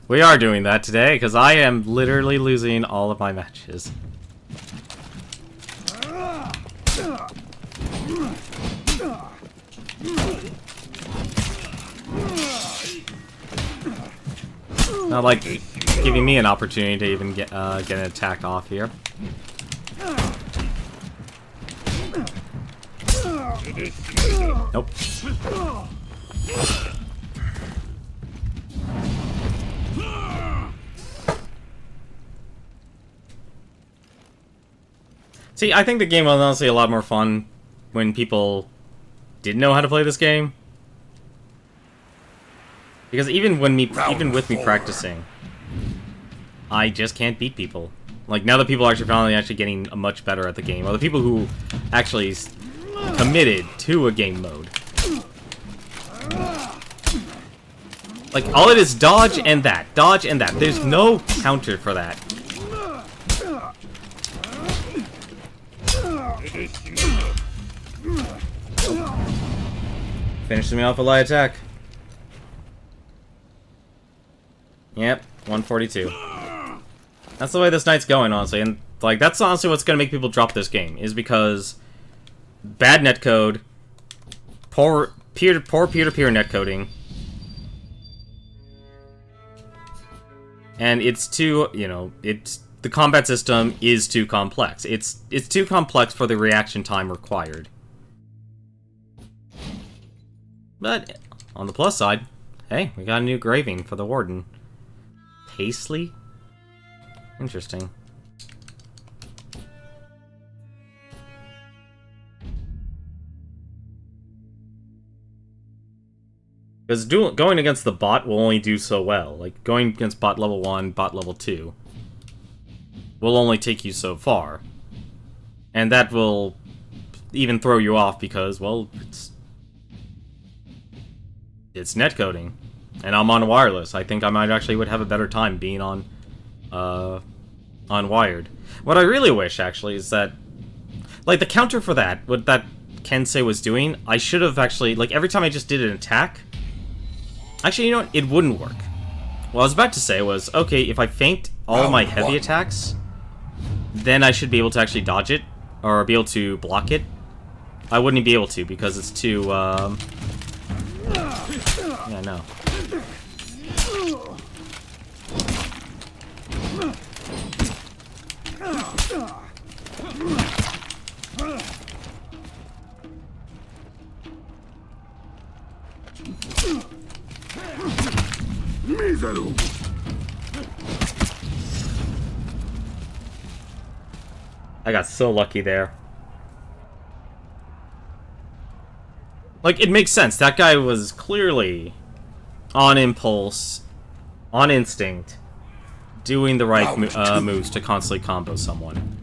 We are doing that today, because I am literally losing all of my matches. Not like giving me an opportunity to even get an attack off here. Nope. See, I think the game was honestly a lot more fun when people didn't know how to play this game. Because even with me practicing, I just can't beat people. Like, now that people are finally getting much better at the game, or the people who actually committed to a game mode. Like, all it is dodge and that. Dodge and that. There's no counter for that. Finishes me off a light attack. Yep, 142. That's the way this night's going, honestly. And, like, that's honestly what's gonna make people drop this game, is because bad netcode, poor peer-to-peer netcoding, and it's too, you know, the combat system is too complex. It's too complex for the reaction time required. But, on the plus side, hey, we got a new engraving for the Warden. Paisley? Interesting. Because going against the bot will only do so well. Like, going against bot level 1, bot level 2 will only take you so far. And that will even throw you off because, well, it's netcoding. And I'm on wireless. I think I might actually would have a better time being on wired. What I really wish, actually, is that, like, the counter for that, what that Kensei was doing, I should have actually, like, every time I just did an attack, actually, you know what, it wouldn't work. What I was about to say was, okay, if I feint all of my heavy attacks, then I should be able to actually dodge it, or be able to block it. I wouldn't be able to, because it's too, yeah, no. I got so lucky there. Like, it makes sense. That guy was clearly on impulse, on instinct, doing the right moves to constantly combo someone.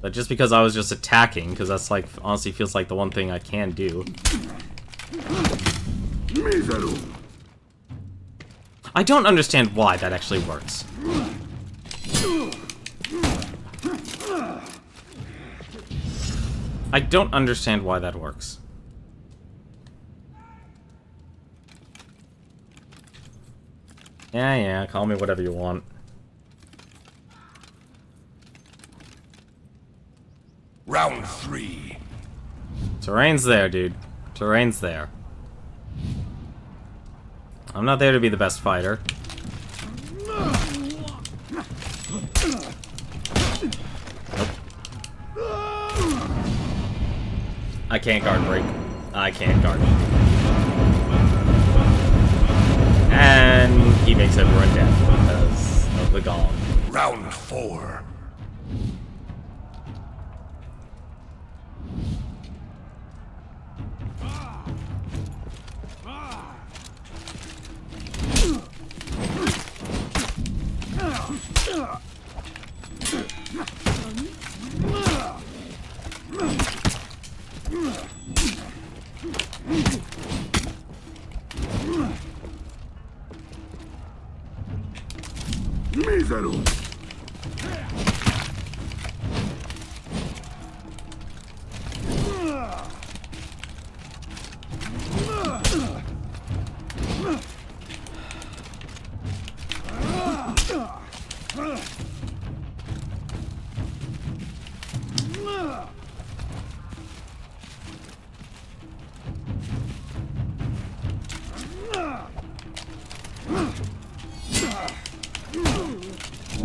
But just because I was just attacking, because that's, like, honestly feels like the one thing I can do. I don't understand why that actually works. I don't understand why that works. Yeah, call me whatever you want. Round 3. Terrain's there, dude. Terrain's there. I'm not there to be the best fighter. Nope. I can't guard break. I can't guard. And he makes everyone dead because of the gong. Round 4.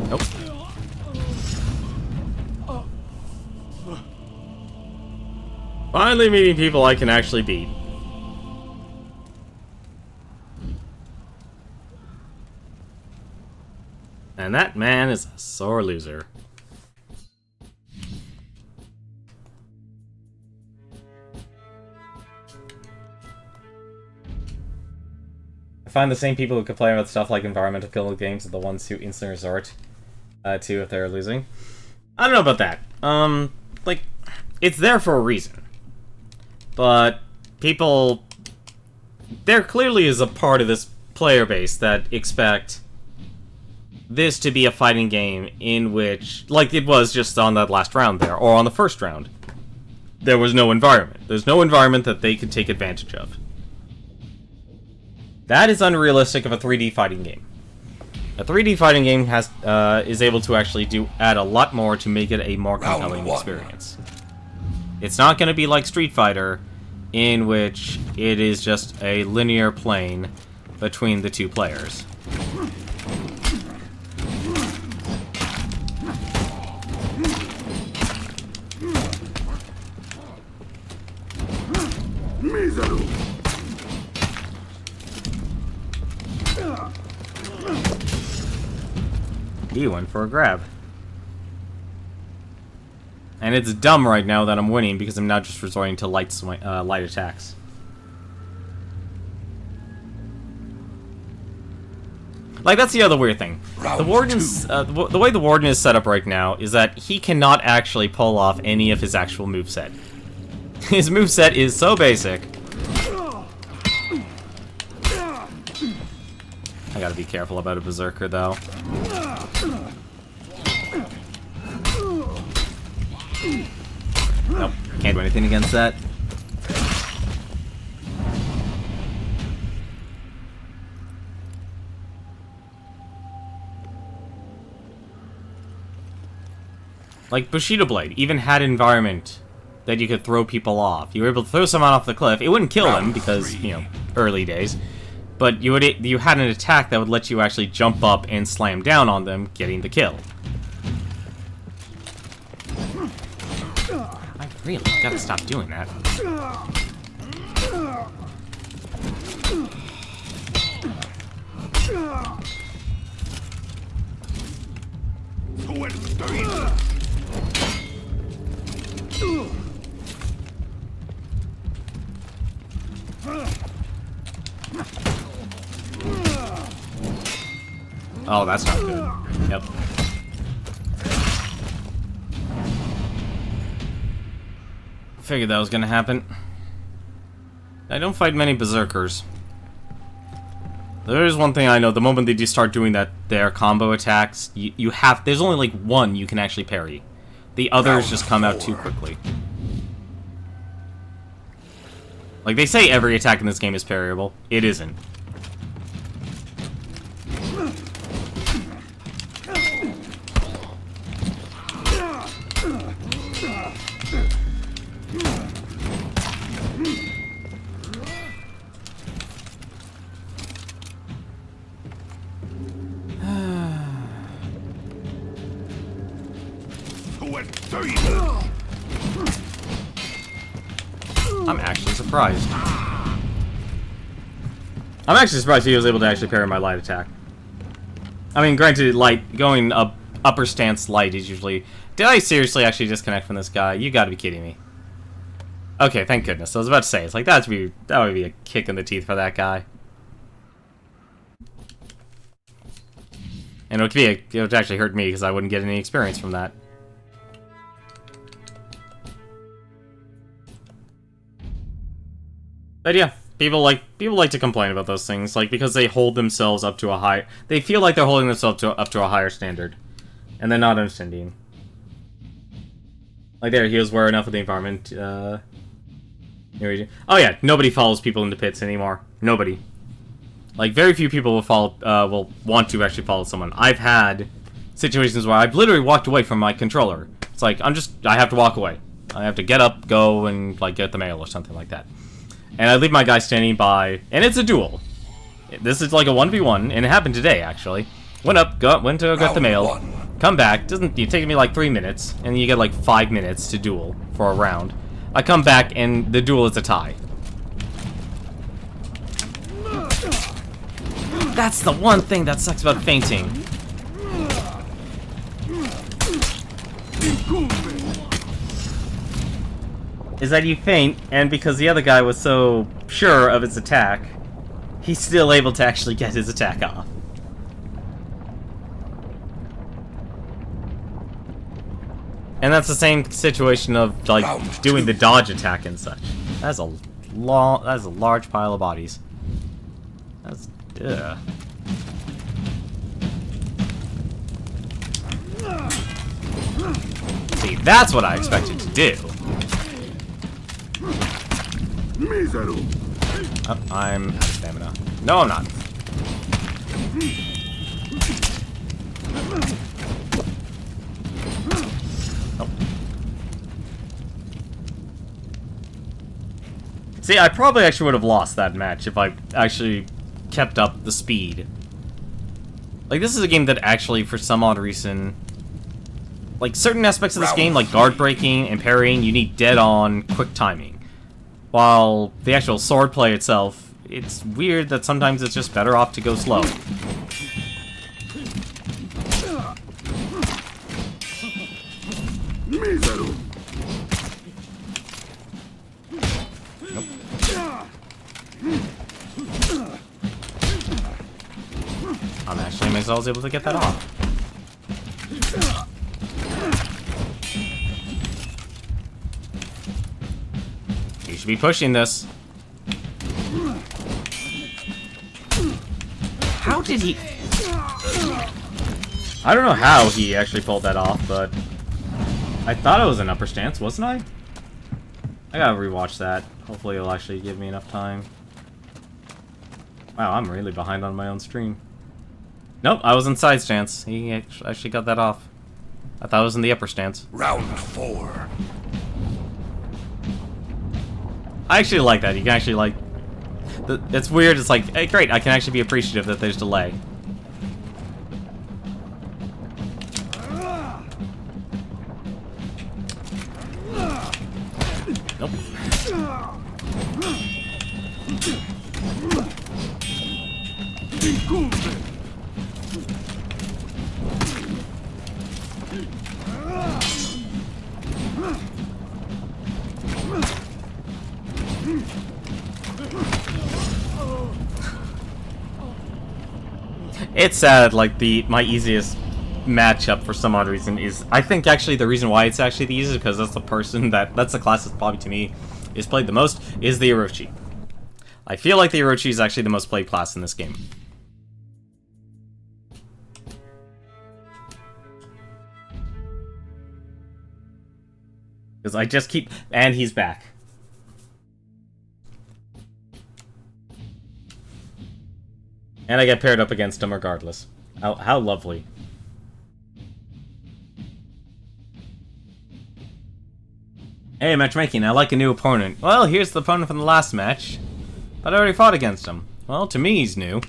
Nope. Finally meeting people I can actually beat. And that man is a sore loser. I find the same people who complain about stuff like environmental kill games are the ones who instantly resort to if they're losing. I don't know about that. Like, it's there for a reason. But people... There clearly is a part of this player base that expect this to be a fighting game in which, like it was just on that last round there, or on the first round, there was no environment. There's no environment that they could take advantage of. That is unrealistic of a 3D fighting game. A 3D fighting game is able to actually add a lot more to make it a more compelling experience. It's not going to be like Street Fighter, in which it is just a linear plane between the two players. He went for a grab. And it's dumb right now that I'm winning because I'm now just resorting to light attacks. Like, that's the other weird thing. The Warden's, the way the Warden is set up right now is that he cannot actually pull off any of his actual moveset. His moveset is so basic. I gotta be careful about a Berserker, though. Nope, can't do anything against that. Like, Bushido Blade even had an environment that you could throw people off. You were able to throw someone off the cliff. It wouldn't kill them because, you know, early days. But you had an attack that would let you actually jump up and slam down on them, getting the kill. I really gotta stop doing that. Oh, that's not good. Yep. Figured that was gonna happen. I don't fight many Berserkers. There is one thing I know, the moment they do start doing their combo attacks, there's only like one you can actually parry. The others just come out too quickly. Like, they say every attack in this game is parryable. It isn't. I'm actually surprised. I'm actually surprised he was able to actually parry my light attack. I mean, granted, going up upper stance light is usually... Did I seriously actually disconnect from this guy? You gotta be kidding me. Okay, thank goodness. I was about to say, it's like, that would be a kick in the teeth for that guy. And it would actually hurt me because I wouldn't get any experience from that. But yeah, people like to complain about those things, like, because they hold themselves up to a high... They feel like they're holding themselves up to a higher standard. And they're not understanding. Like, there, he was aware enough of the environment. Oh yeah, nobody follows people into pits anymore. Nobody. Like, very few people will want to actually follow someone. I've had situations where I've literally walked away from my controller. It's like, I have to walk away. I have to get up, go, and, like, get the mail or something like that. And I leave my guy standing by, and it's a duel. This is like a 1v1, and it happened today, actually. Went to get the mail, come back, it takes me like 3 minutes, and you get like 5 minutes to duel for a round. I come back, and the duel is a tie. That's the one thing that sucks about fainting. Is that you faint, and because the other guy was so sure of his attack, he's still able to actually get his attack off. And that's the same situation of, like, doing the dodge attack and such. That's a large pile of bodies. That's... ugh. See, that's what I expected to do. Oh, I'm out of stamina. No, I'm not. Oh. See, I probably actually would have lost that match if I actually kept up the speed. Like, this is a game that actually, for some odd reason... Like, certain aspects of this game, like guard breaking and parrying, you need dead-on, quick timing. While the actual sword play itself, it's weird that sometimes it's just better off to go slow. flames, I was able to get that off. You should be pushing this. How did he... I don't know how he actually pulled that off, but... I thought it was an upper stance, wasn't I? I gotta rewatch that. Hopefully it'll actually give me enough time. Wow, I'm really behind on my own stream. Nope, I was in side stance. He actually got that off. I thought it was in the upper stance. Round 4. I actually like that. You can actually, like... It's weird. It's like, hey, great, I can actually be appreciative that there's delay. Nope. It's sad, like, my easiest matchup for some odd reason is, I think actually the reason why it's actually the easiest, because that's the person that's the class that's probably to me is played the most, is the Orochi. I feel like the Orochi is actually the most played class in this game. Because I just keep... And he's back. And I get paired up against him regardless. How lovely. Hey, matchmaking, I like a new opponent. Well, here's the opponent from the last match. But I already fought against him. Well, to me, he's new.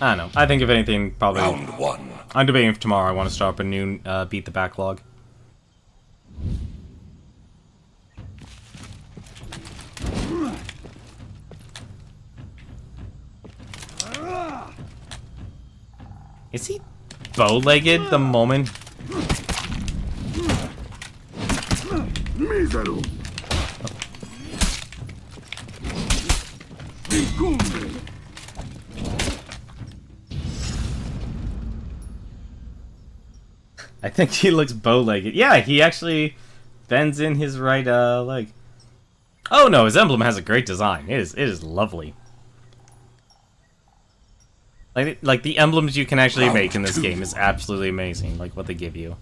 I don't know. I think if anything, probably... Round 1. I'm debating if tomorrow I want to start up a new Beat the Backlog. Is he bow-legged the moment? I think he looks bow-legged. Yeah, he actually bends in his right leg. Oh no, his emblem has a great design. It is lovely. Like the emblems you can actually make in this game is absolutely amazing. Like what they give you.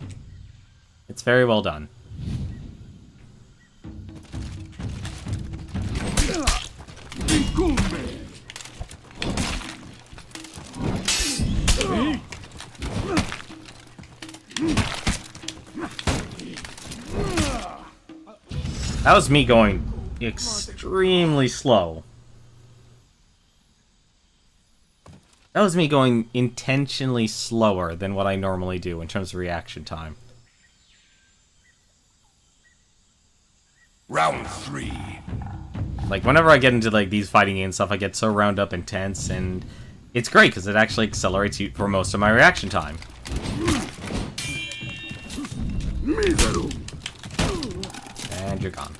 It's very well done. That was me going extremely slow. That was me going intentionally slower than what I normally do in terms of reaction time. Round 3. Like, whenever I get into, like, these fighting games and stuff, I get so wound up and tense, and it's great, because it actually accelerates you for most of my reaction time. And you're gone.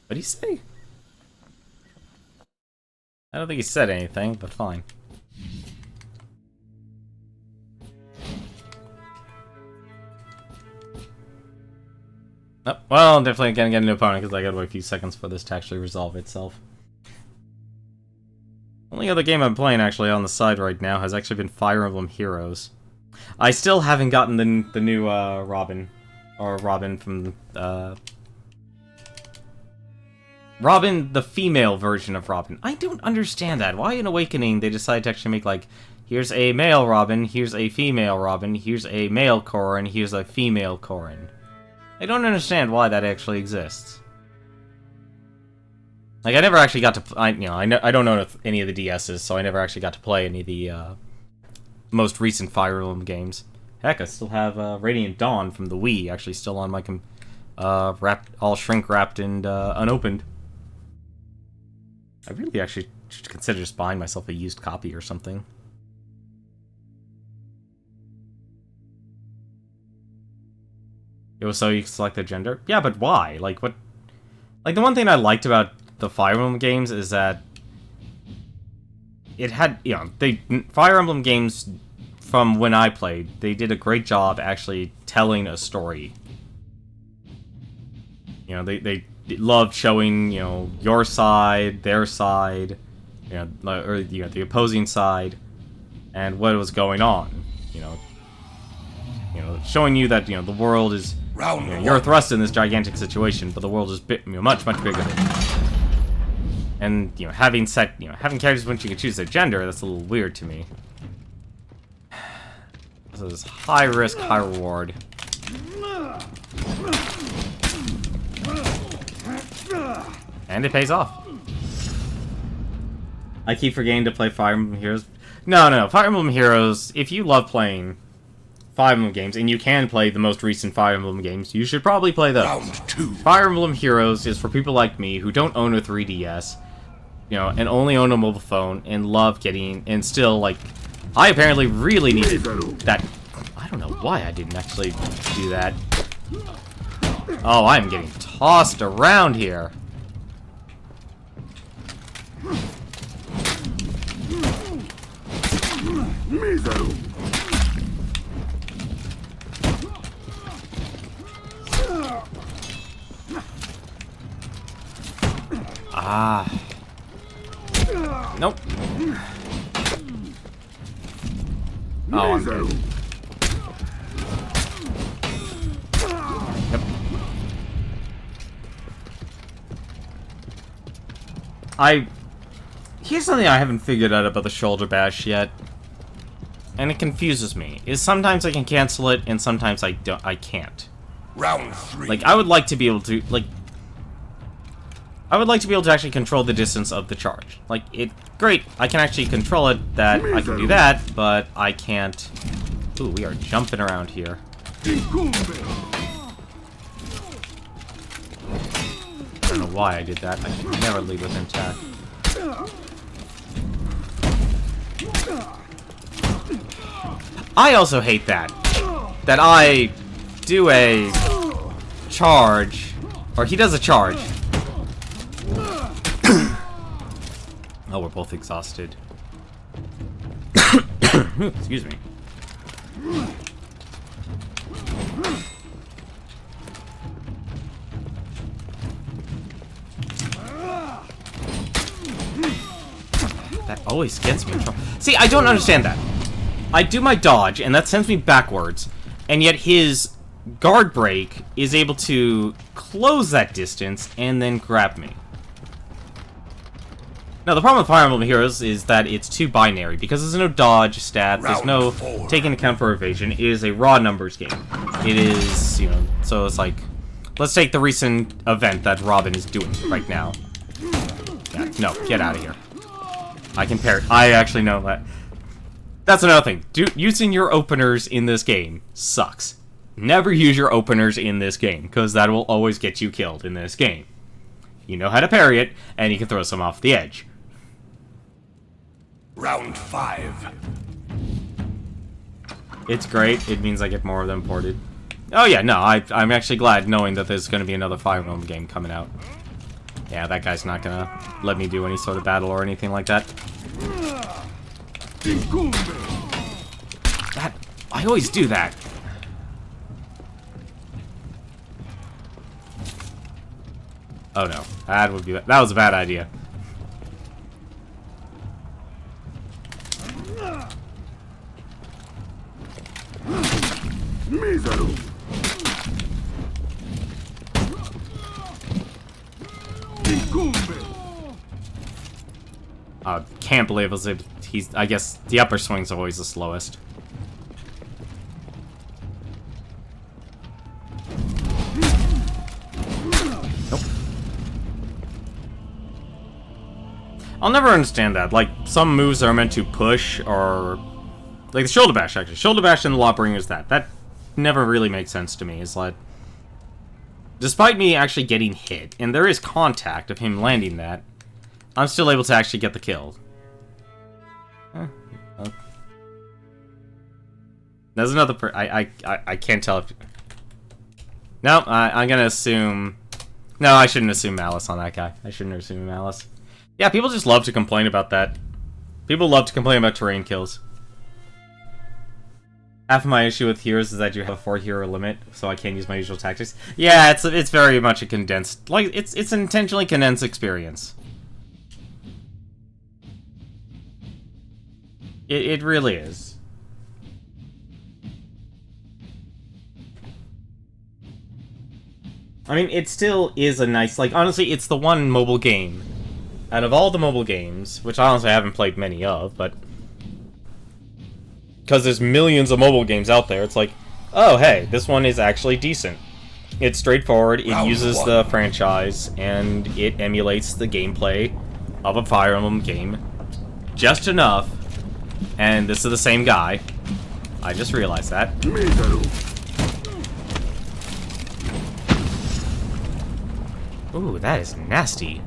What did he say? I don't think he said anything, but fine. Oh, well, I'm definitely gonna get a new opponent because I gotta wait a few seconds for this to actually resolve itself. Only other game I'm playing actually on the side right now has actually been Fire Emblem Heroes. I still haven't gotten the new Robin, or Robin from Robin, the female version of Robin. I don't understand that. Why in Awakening they decided to actually make, like, here's a male Robin, here's a female Robin, here's a male Corrin, here's a female Corrin. I don't understand why that actually exists. Like, I never actually got to... I don't know any of the DSs, so I never actually got to play any of the most recent Fire Emblem games. Heck, I still have Radiant Dawn from the Wii actually still on my all shrink-wrapped and unopened. I really actually should consider just buying myself a used copy or something. It was so you could select the gender? Yeah, but why? Like, what? Like, the one thing I liked about the Fire Emblem games is that it had, you know, Fire Emblem games from when I played, they did a great job actually telling a story. You know, they loved showing, you know, your side, their side, you know, or, you know, the opposing side, and what was going on. You know, showing you that, you know, the world is, you know, you're thrust in this gigantic situation, but the world is much bigger. And, you know, having characters when you can choose their gender, that's a little weird to me. So this is high risk, high reward. And it pays off. I keep forgetting to play Fire Emblem Heroes. No. Fire Emblem Heroes, if you love playing Fire Emblem games, and you can play the most recent Fire Emblem games, you should probably play those. Round 2. Fire Emblem Heroes is for people like me who don't own a 3DS, you know, and only own a mobile phone, and love getting, and still, like, I apparently really needed that. I don't know why I didn't actually do that. Oh, I'm getting tossed around here. Ah. Nope. Oh, I'm dead. Yep. Here's something I haven't figured out about the shoulder bash yet, and it confuses me. Is sometimes I can cancel it, and sometimes I can't. Round 3. Like, I would like to be able to, like, actually control the distance of the charge. Like, great, I can actually control it, I can do that, but I can't. Ooh, we are jumping around here. I don't know why I did that. I should never lead with intact. I also hate that I do a charge, or he does a charge. Oh, we're both exhausted. Excuse me. That always gets me in trouble. See, I don't understand that. I do my dodge, and that sends me backwards, and yet his guard break is able to close that distance and then grab me. Now, the problem with Fire Emblem Heroes is that it's too binary, because there's no dodge stat, there's no taking account for evasion. It is a raw numbers game. It is, you know, so it's like, let's take the recent event that Robin is doing right now. Yeah, no, get out of here. I can parry. I actually know that. That's another thing. Using your openers in this game sucks. Never use your openers in this game, because that will always get you killed in this game. You know how to parry it, and you can throw some off the edge. Round 5. It's great. It means I get more of them ported. Oh yeah, no, I'm actually glad knowing that there's going to be another Fire Emblem game coming out. Yeah, that guy's not going to let me do any sort of battle or anything like that. I always do that. Oh no, that was a bad idea. Can't believe I guess the upper swing's always the slowest. Nope. I'll never understand that. Like, some moves are meant to push, or like the shoulder bash, actually. Shoulder bash and the law bringer is that never really makes sense to me. It's like, despite me actually getting hit, and there is contact of him landing that, I'm still able to actually get the kill. Oh. There's another I can't tell if... No, I'm gonna assume... No, I shouldn't assume malice on that guy. I shouldn't assume malice. Yeah, people just love to complain about that. People love to complain about terrain kills. Half of my issue with heroes is that you have a 4-hero limit, so I can't use my usual tactics. Yeah, it's very much a condensed... Like, it's an intentionally condensed experience. It really is. I mean, it still is a nice... Like, honestly, it's the one mobile game. Out of all the mobile games, which honestly I haven't played many of, but... Because there's millions of mobile games out there, it's like, oh, hey, this one is actually decent. It's straightforward, it uses the franchise, and it emulates the gameplay of a Fire Emblem game. Just enough. And this is the same guy. I just realized that. Ooh, that is nasty.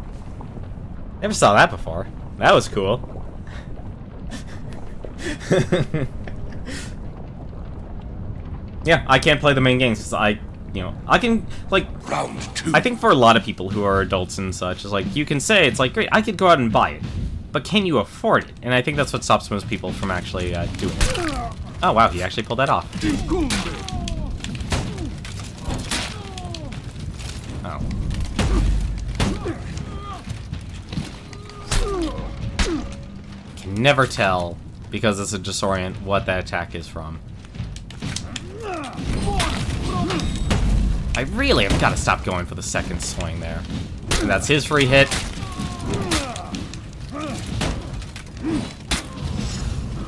Never saw that before. That was cool. Yeah, I can't play the main games because I can, like, Round 2. I think for a lot of people who are adults and such, it's like, you can say, it's like, great, I could go out and buy it, but can you afford it? And I think that's what stops most people from actually doing it. Oh, wow, he actually pulled that off. Oh. Can never tell, because it's a disorient, what that attack is from. I really have got to stop going for the second swing there. And that's his free hit.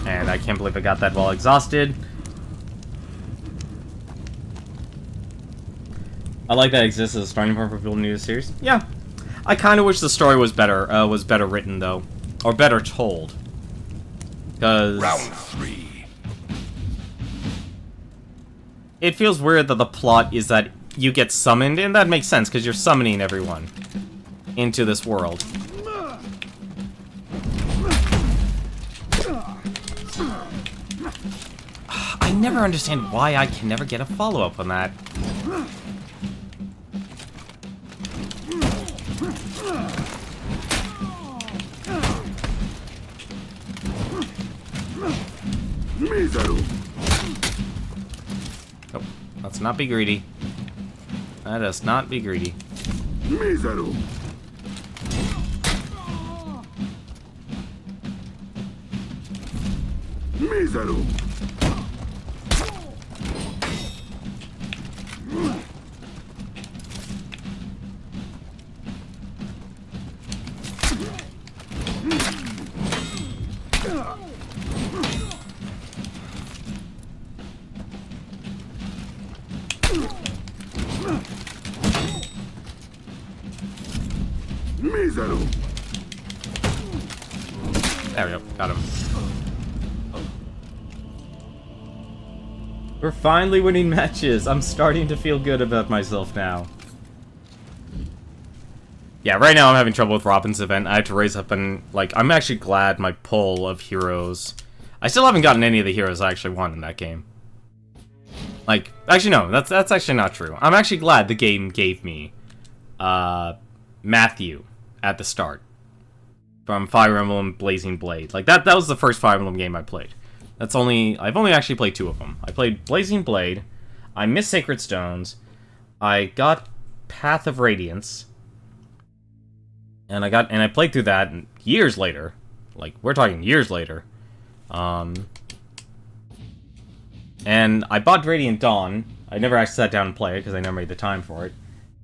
And I can't believe I got that while exhausted. I like that it exists as a starting point for people new to the series. Yeah. I kind of wish the story was better written, though. Or better told. Because... Round 3. It feels weird that the plot is that you get summoned, and that makes sense, because you're summoning everyone into this world. I never understand why I can never get a follow-up on that. Oh, let's not be greedy. Let us not be greedy. Miseru. Miseru. There we go, got him. We're finally winning matches. I'm starting to feel good about myself now. Yeah, right now I'm having trouble with Robin's event. I had to raise up and, like, I'm actually glad my pull of heroes... I still haven't gotten any of the heroes I actually want in that game. Like, actually no, that's actually not true. I'm actually glad the game gave me, Matthew at the start. From Fire Emblem Blazing Blade. Like, that was the first Fire Emblem game I played. I've only actually played 2 of them. I played Blazing Blade, I missed Sacred Stones, I got Path of Radiance, and I played through that years later. Like, we're talking years later. And I bought Radiant Dawn. I never actually sat down and played it because I never made the time for it.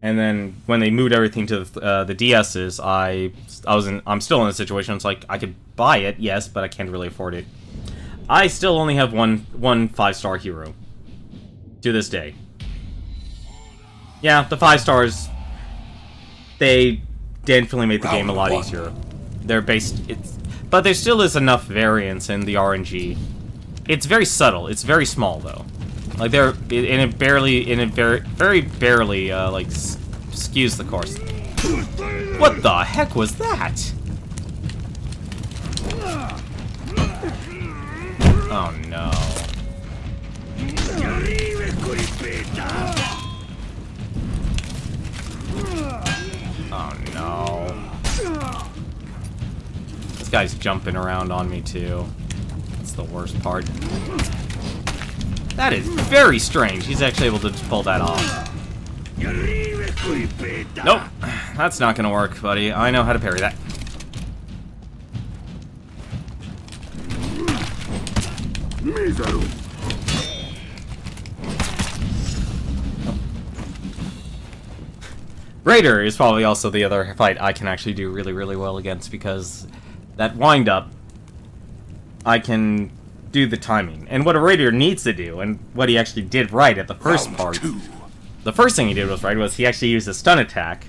And then when they moved everything to the DSs, I'm still in a situation. It's like I could buy it, yes, but I can't really afford it. I still only have one 5-star hero to this day. Yeah, the 5 stars, they definitely made the game a lot easier. But there still is enough variance in the RNG. It's very subtle. It's very small though. Like it very barely like skews the course. What the heck was that? Oh no. Oh no. This guy's jumping around on me too. That's the worst part. That is very strange. He's actually able to pull that off. Nope. That's not gonna work, buddy. I know how to parry that. Mísero. Raider is probably also the other fight I can actually do really, really well against, because that wind-up, I can do the timing. And what a Raider needs to do, and what he actually did right at the first part, the first thing he did was right, was he actually used a stun attack,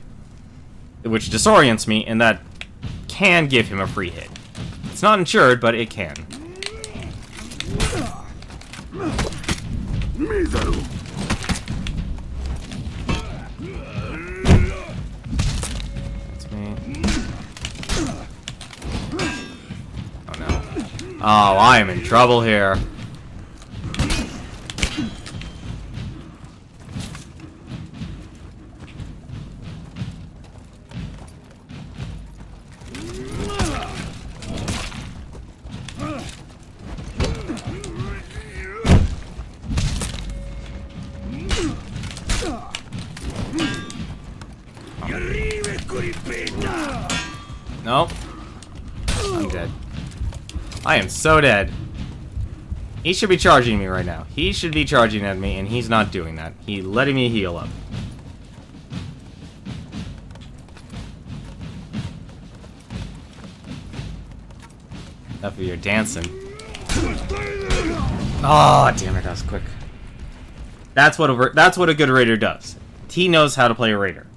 which disorients me, and that can give him a free hit. It's not insured, but it can. Mísero. Oh, I am in trouble here. Nope. I'm dead. I am so dead. He should be charging me right now. He should be charging at me, and he's not doing that. He's letting me heal up. Enough of your dancing. Oh, damn it, that was quick. That's what a good raider does. He knows how to play a raider.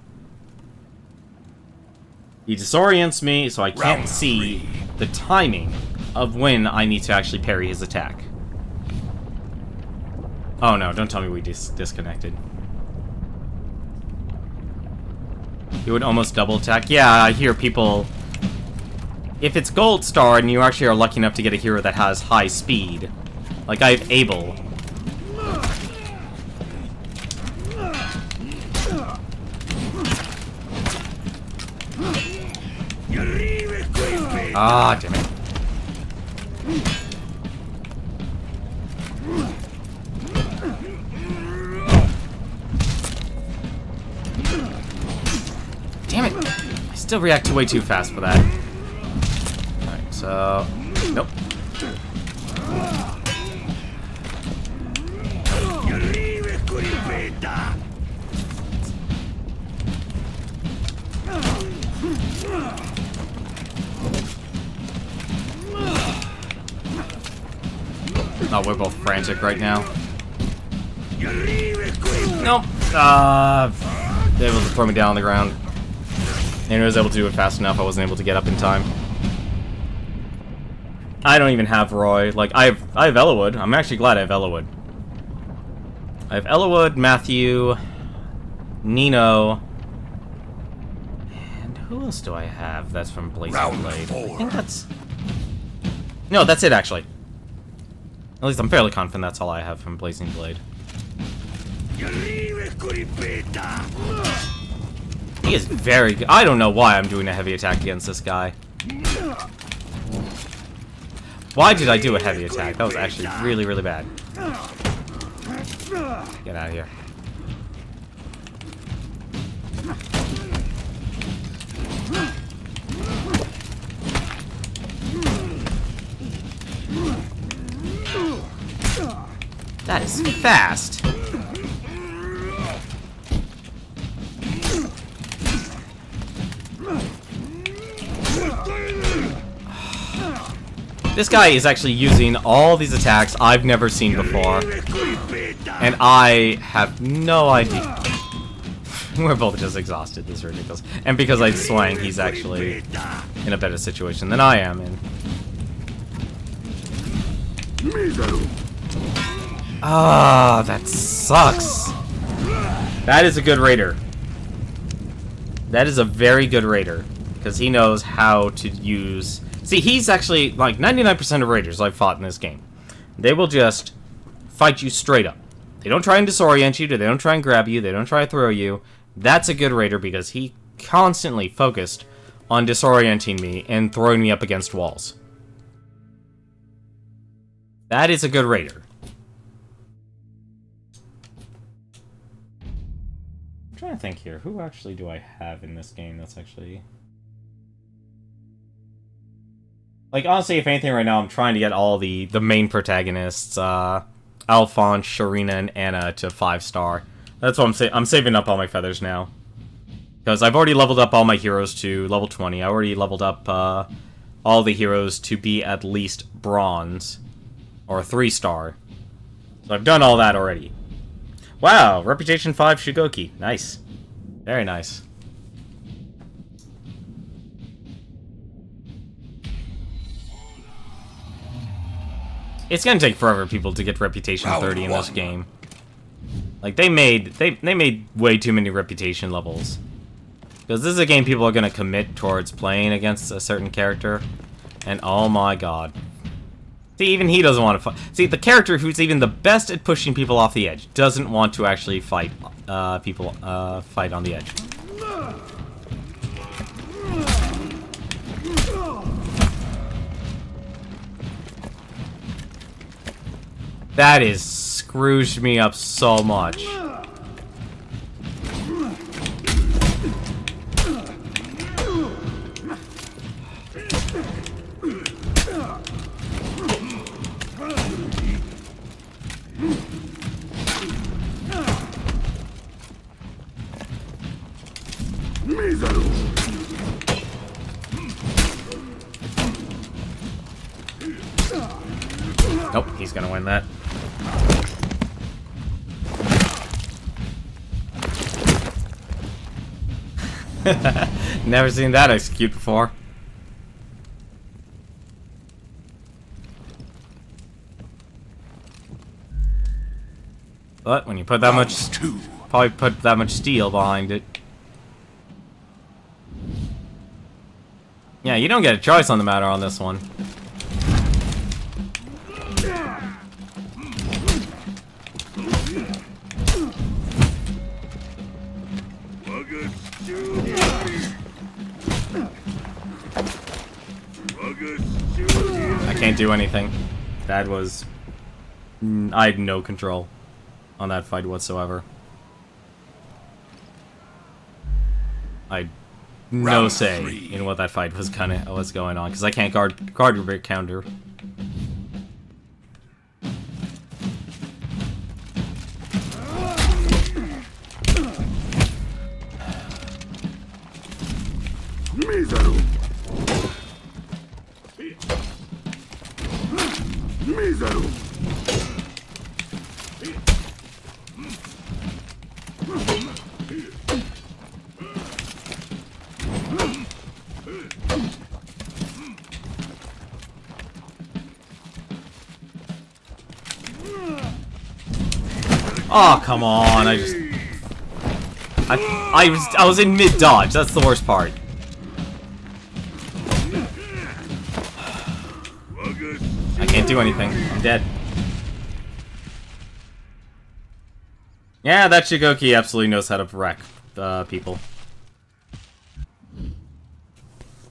He disorients me, so I can't see the timing of when I need to actually parry his attack. Oh no, don't tell me we disconnected. He would almost double attack. Yeah, I hear people... If it's Gold Star and you actually are lucky enough to get a hero that has high speed, like I have Abel. Ah, damn it. Damn it! I still react way too fast for that. Alright, so... Nope. Oh, we're both frantic right now. Nope. They were able to throw me down on the ground. And I was able to do it fast enough, I wasn't able to get up in time. I don't even have Roy. Like, I have Ellawood. I'm actually glad I have Ellawood. I have Ellawood, Matthew, Nino, and who else do I have that's from Blazing Blade? I think that's... No, that's it, actually. At least I'm fairly confident that's all I have from Blazing Blade. He is very good. I don't know why I'm doing a heavy attack against this guy. Why did I do a heavy attack? That was actually really, really bad. Get out of here. That is fast. This guy is actually using all these attacks I've never seen before, and I have no idea. We're both just exhausted. This is ridiculous. And because I swang, he's actually in a better situation than I am in. Ah, that sucks. That is a good raider. That is a very good raider, because he knows how to use... See, he's actually, like, 99% of raiders I've fought in this game They will just fight you straight up. They don't try and disorient you, they don't try and grab you, they don't try to throw you. That's a good raider because he constantly focused on disorienting me and throwing me up against walls. That is a good raider. I'm trying to think here. Who actually do I have in this game that's actually... Like, honestly, if anything right now, I'm trying to get all the main protagonists, Alphonse, Sharina, and Anna to 5-star. That's what I'm saving up all my feathers now. Because I've already leveled up all my heroes to level 20. I already leveled up all the heroes to be at least bronze. Or 3-star. So I've done all that already. Wow, Reputation 5 Shigoki. Nice. Very nice. It's gonna take forever people to get Reputation 30 in this game. Like, they made way too many Reputation levels. Because this is a game people are gonna commit towards playing against a certain character. And oh my god. See, even he doesn't want to fight. See, the character who's even the best at pushing people off the edge doesn't want to actually fight people fight on the edge. That is scrooged me up so much. Nope, he's gonna win that. Never seen that execute before. But when you put that much, probably put that much steel behind it. Yeah, you don't get a choice on the matter on this one. I can't do anything. That was... I had no control on that fight whatsoever. I had no say in what that fight was going on, because I can't guard your counter. Mizaru. Mizaru. Oh, come on, I was in mid-dodge, that's the worst part. I can't do anything, I'm dead. Yeah, that Shigoki absolutely knows how to wreck people.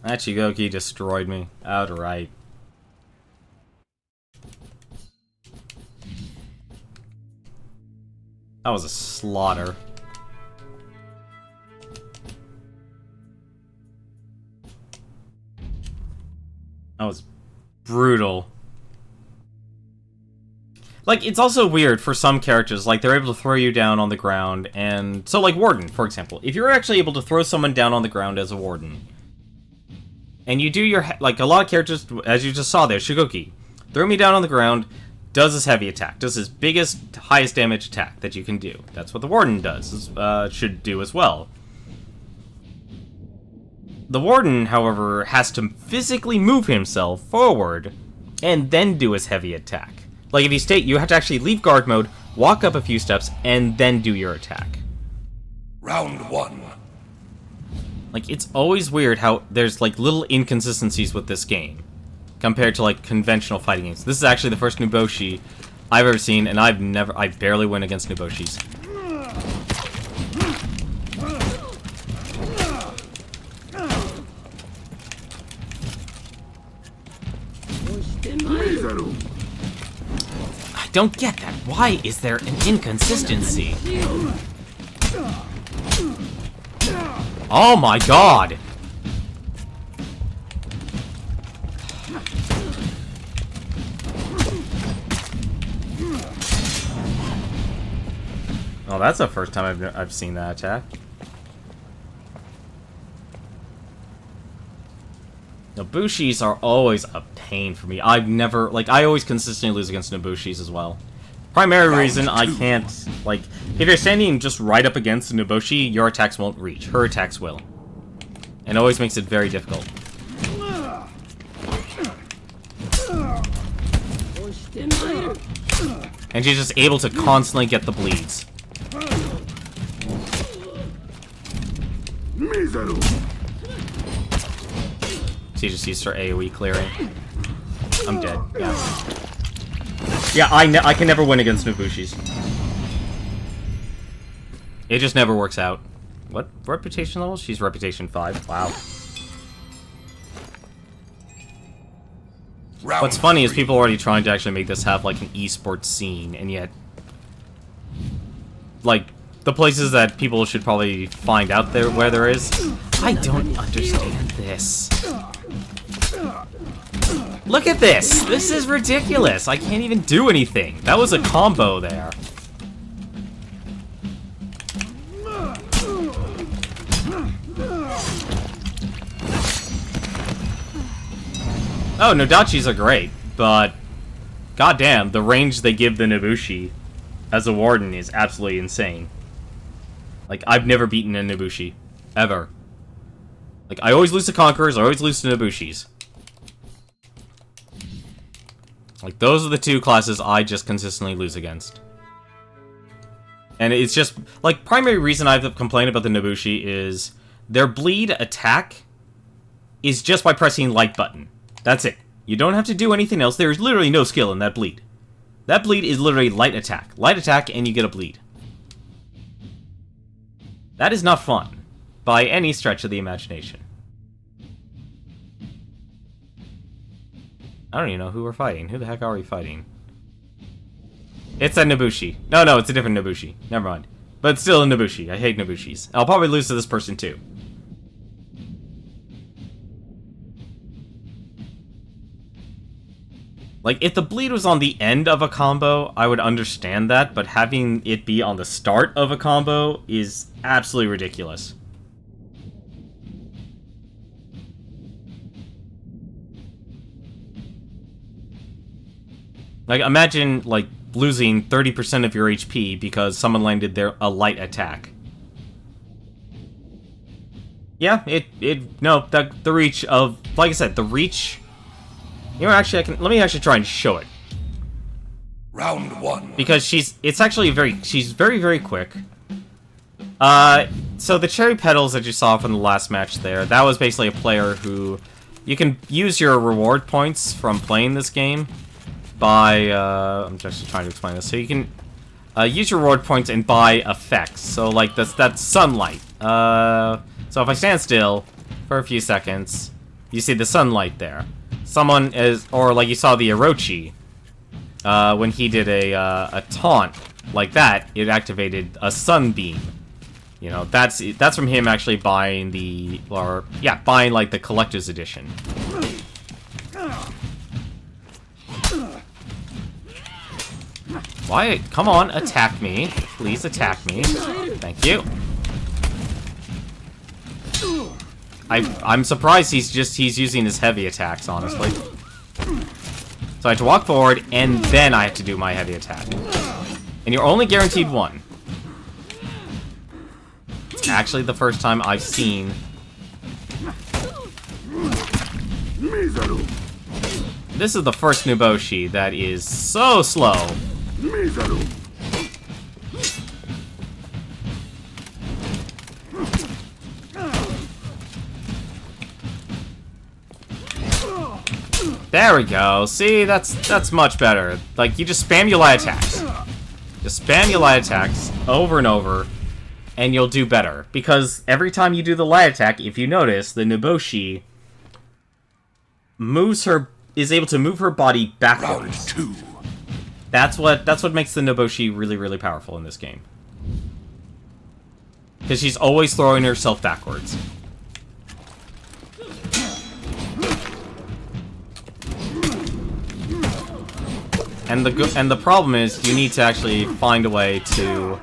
That Shigoki destroyed me outright. That was a slaughter. That was brutal. Like, it's also weird for some characters, like, they're able to throw you down on the ground, and... So, like, Warden, for example. If you're actually able to throw someone down on the ground as a Warden, and you do your... Like, a lot of characters, as you just saw there, Shigoki, throw me down on the ground, does his heavy attack, does his biggest, highest damage attack that you can do. That's what the Warden does, should do as well. The Warden, however, has to physically move himself forward, and then do his heavy attack. Like, if you stay, you have to actually leave guard mode, walk up a few steps, and then do your attack. Round one. Like, it's always weird how there's, like, little inconsistencies with this game. compared to, like, conventional fighting games. This is actually the first Nuboshi I've ever seen, and I barely win against Nuboshis. I don't get that. Why is there an inconsistency? Oh my god! Oh, that's the first time I've seen that attack. Nobushis are always a pain for me. I've never, like, I always consistently lose against Nobushis as well. Primary reason I can't, like, if you're standing just right up against a Nobushi, your attacks won't reach. Her attacks will. And it always makes it very difficult. And she's just able to constantly get the bleeds. She just used her AoE clearing. I'm dead. Yeah, I can never win against Nobushis. It just never works out. What reputation level? She's reputation 5. Wow. What's funny is people are already trying to actually make this have, like, an esports scene, and yet, like, the places that people should probably find out there where there is, I don't understand this. Look at this! This is ridiculous! I can't even do anything! That was a combo there. Oh, Nodachis are great, but goddamn, the range they give the Nobushi as a warden is absolutely insane. Like, I've never beaten a Nobushi. Ever. Like, I always lose to Conquerors, I always lose to Nobushis. Like, those are the two classes I just consistently lose against. And it's just, like, primary reason I've complained about the Nobushi is their bleed attack is just by pressing light button. That's it. You don't have to do anything else. There's literally no skill in that bleed. That bleed is literally light attack. Light attack and you get a bleed. That is not fun, by any stretch of the imagination. I don't even know who we're fighting. Who the heck are we fighting? It's a Nobushi. No, it's a different Nobushi. Never mind. But it's still a Nobushi. I hate Nobushis. I'll probably lose to this person too. Like, if the bleed was on the end of a combo, I would understand that, but having it be on the start of a combo is absolutely ridiculous. Like, imagine, like, losing 30% of your HP because someone landed a light attack. Yeah, the reach of, like I said, the reach... You know, actually, let me actually try and show it. Round 1. Because she's very, very quick. So the cherry petals that you saw from the last match there, that was basically a player who... You can use your reward points from playing this game by, I'm just trying to explain this. So you can use your reward points and buy effects. So, like, that's sunlight. So if I stand still for a few seconds, you see the sunlight there. Someone is, or like you saw the Orochi, when he did a taunt like that, it activated a sunbeam. You know, that's from him actually buying buying like the collector's edition. Why? Come on, attack me. Please attack me. Thank you. I'm surprised he's using his heavy attacks, honestly. So I have to walk forward, and then I have to do my heavy attack. And you're only guaranteed one. It's actually the first time I've seen... This is the first Nuboshi that is so slow. There we go. See, that's much better. Like, you just spam your light attacks. Just spam your light attacks over and over, and you'll do better. Because every time you do the light attack, if you notice, the Nobushi is able to move her body backwards. Round 2. That's what makes the Nobushi really, really powerful in this game. Because she's always throwing herself backwards. And the problem is, you need to actually find a way to...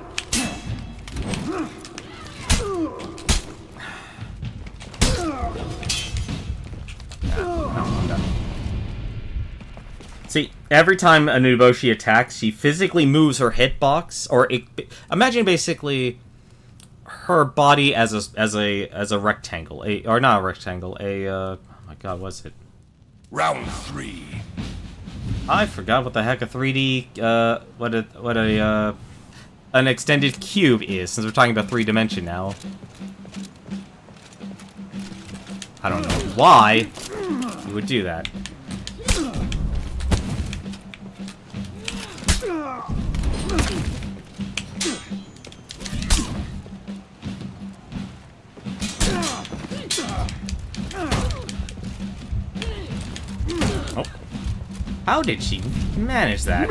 See, every time a Nuboshi attacks, she physically moves her hitbox, imagine basically her body as a rectangle, or not a rectangle, oh my god, what's it? Round 3. I forgot what the heck a 3D, an extended cube is, since we're talking about 3-dimension now. I don't know why you would do that. Oh. How did she manage that?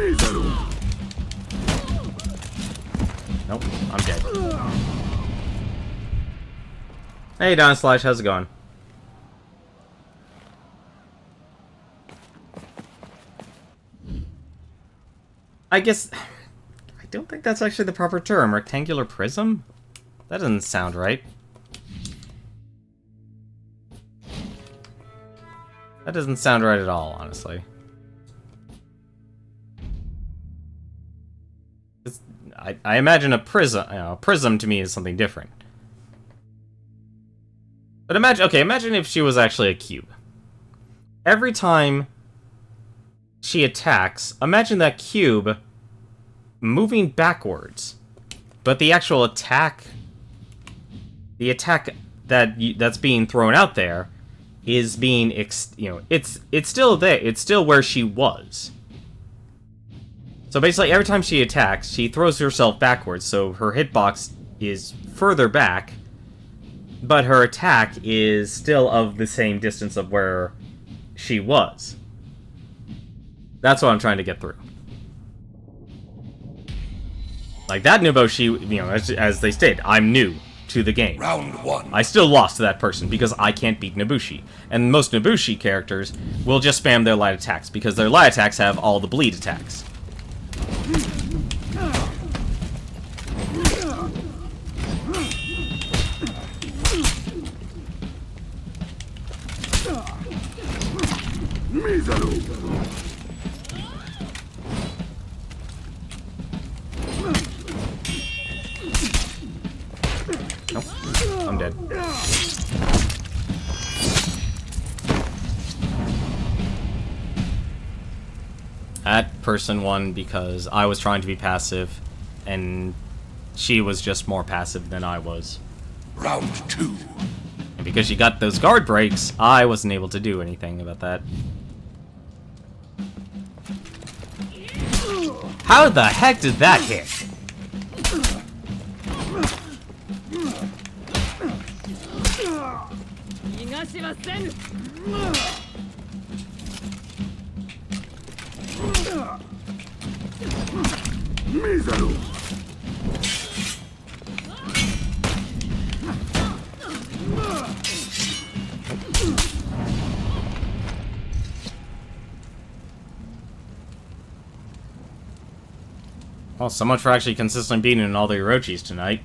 Nope, I'm dead. Hey, Don Slash, how's it going? I guess... I don't think that's actually the proper term. Rectangular prism? That doesn't sound right. That doesn't sound right at all, honestly. I imagine a prism. A prism to me is something different. But imagine if she was actually a cube. Every time she attacks, imagine that cube moving backwards, but the actual attack, that's being thrown out there, is being it's still there. It's still where she was. So basically, every time she attacks, she throws herself backwards, so her hitbox is further back, but her attack is still of the same distance of where she was. That's what I'm trying to get through. Like, that Nobushi, as they stated, I'm new to the game. Round 1. I still lost to that person because I can't beat Nobushi. And most Nobushi characters will just spam their light attacks because their light attacks have all the bleed attacks. Nope. I'm dead. That person won because I was trying to be passive, and she was just more passive than I was. Round 2. And because she got those guard breaks, I wasn't able to do anything about that. How the heck did that hit? Mizaru. Well, so much for actually consistently beating in all the Orochis tonight.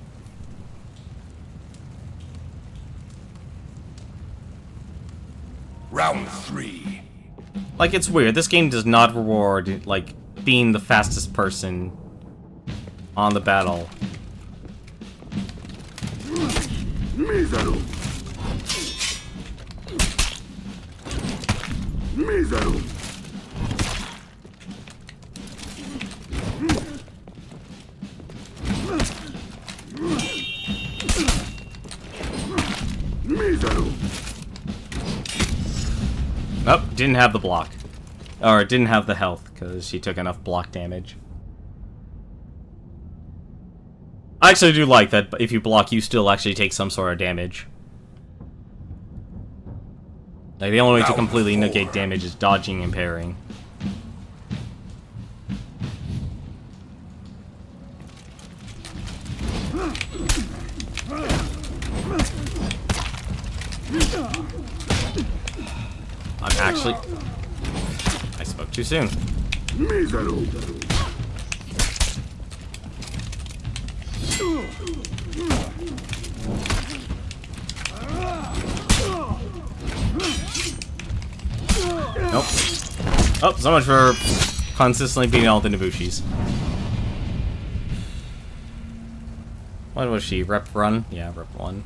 Round 3. Like, it's weird. This game does not reward, like, being the fastest person on the battle. Mizaru. Mizaru. Mizaru. Nope, didn't have the block. Or didn't have the health, because she took enough block damage. I actually do like that if you block, you still actually take some sort of damage. Like, the only way to completely negate damage is dodging and parrying. I'm actually... I spoke too soon. Nope. Oh, so much for consistently beating all the Nobushis. What was she? Rep 1? Yeah, Rep 1.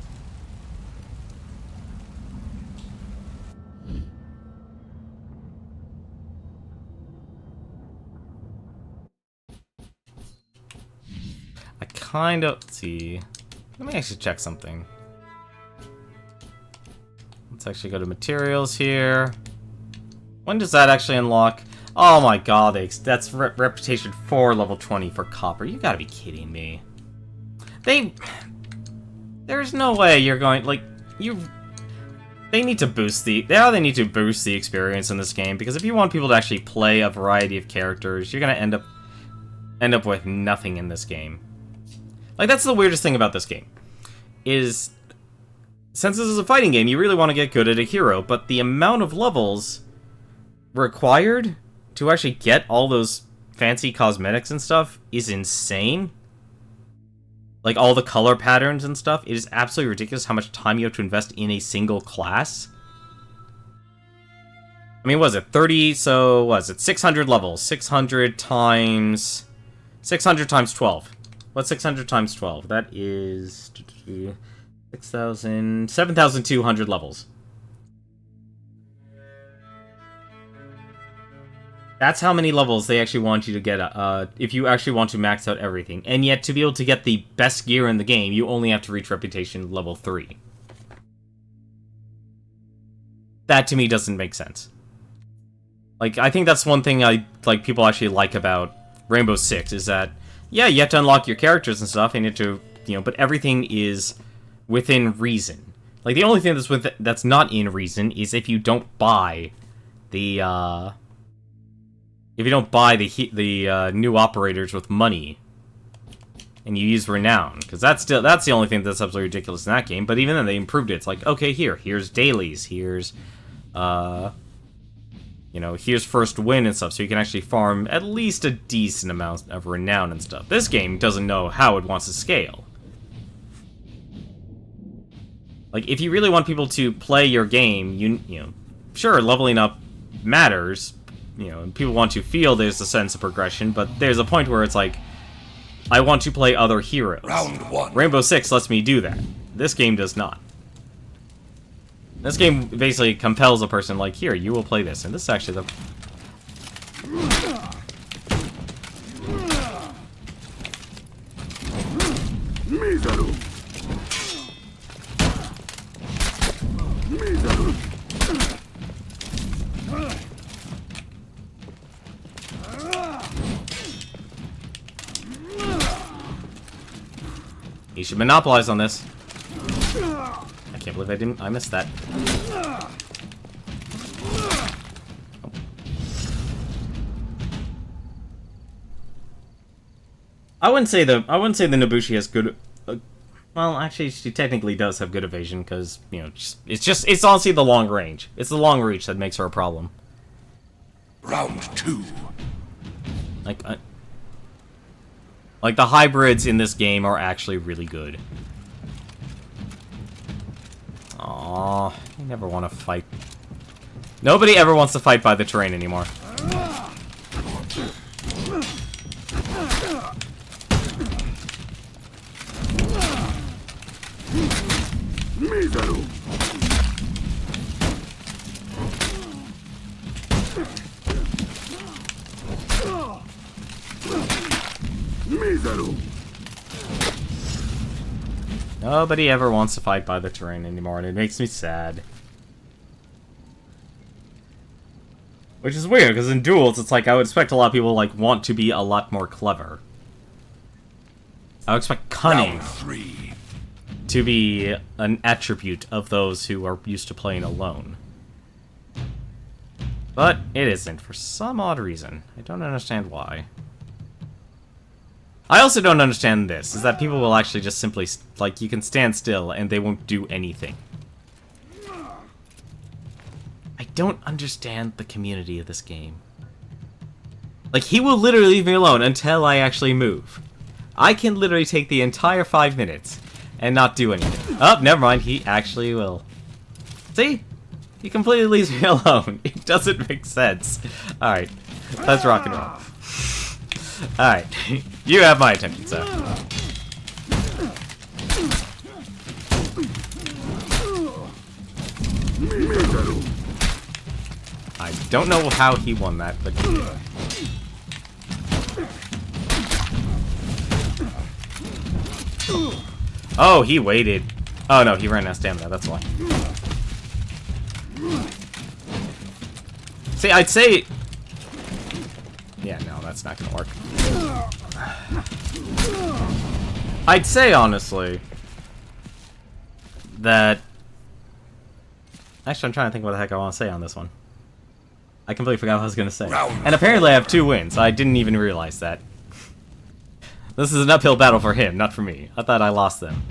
I kind of... Let's see. Let me actually check something. Let's actually go to materials here. When does that actually unlock? Oh my god, that's reputation 4, level 20 for copper. You gotta be kidding me. There's no way you're going, like, they need to boost the experience in this game, because if you want people to actually play a variety of characters, you're gonna end up with nothing in this game. Like, that's the weirdest thing about this game. Is, since this is a fighting game, you really want to get good at a hero, but the amount of levels required to actually get all those fancy cosmetics and stuff is insane. Like, all the color patterns and stuff, it is absolutely ridiculous how much time you have to invest in a single class. I mean, what was it? 30, so, what is it? 600 levels. 600 times 12. What's 600 times 12? That is 6,000... 7,200 levels. That's how many levels they actually want you to get, if you actually want to max out everything. And yet, to be able to get the best gear in the game, you only have to reach Reputation level 3. That, to me, doesn't make sense. Like, I think that's one thing people actually like about Rainbow Six, is that, yeah, you have to unlock your characters and stuff, and you have to, but everything is within reason. Like, the only thing that's not in reason is if you don't buy the, if you don't buy the new operators with money, and you use renown, because that's the only thing that's absolutely ridiculous in that game. But even then, they improved it. It's like, okay, here's dailies, here's here's first win and stuff, so you can actually farm at least a decent amount of renown and stuff. This game doesn't know how it wants to scale. Like, if you really want people to play your game, sure, leveling up matters. And people want to feel there's a sense of progression, but there's a point where it's like, I want to play other heroes. Round 1. Rainbow Six lets me do that. This game does not. This game basically compels a person, like, here, you will play this, and this is actually the... Mizaru. Mizaru. He should monopolize on this. I can't believe I missed that. Oh. I wouldn't say the Nobushi has good. Well, actually, she technically does have good evasion because it's honestly the long range. It's the long reach that makes her a problem. Round 2. Like the hybrids in this game are actually really good. Aww, you never want to fight. Nobody ever wants to fight by the terrain anymore. Mizaru. Mizaru. Nobody ever wants to fight by the terrain anymore, and it makes me sad. Which is weird, because in duels, it's like, I would expect a lot of people, like, want to be a lot more clever. I would expect cunning to be an attribute of those who are used to playing alone. But it isn't, for some odd reason. I don't understand why. I also don't understand this, is that people will actually just simply, like, you can stand still and they won't do anything. I don't understand the community of this game. Like, he will literally leave me alone until I actually move. I can literally take the entire 5 minutes and not do anything. Oh, never mind, he actually will. See? He completely leaves me alone. It doesn't make sense. Alright, let's rock and roll. Alright, you have my attention, sir. I don't know how he won that, but he did. Oh, he waited. Oh no, he ran out of stamina, that's why. See, I'd say... Yeah, no, that's not gonna work. I'd say, honestly, that... Actually, I'm trying to think what the heck I want to say on this one. I completely forgot what I was gonna say. And apparently I have 2 wins. I didn't even realize that. This is an uphill battle for him, not for me. I thought I lost them.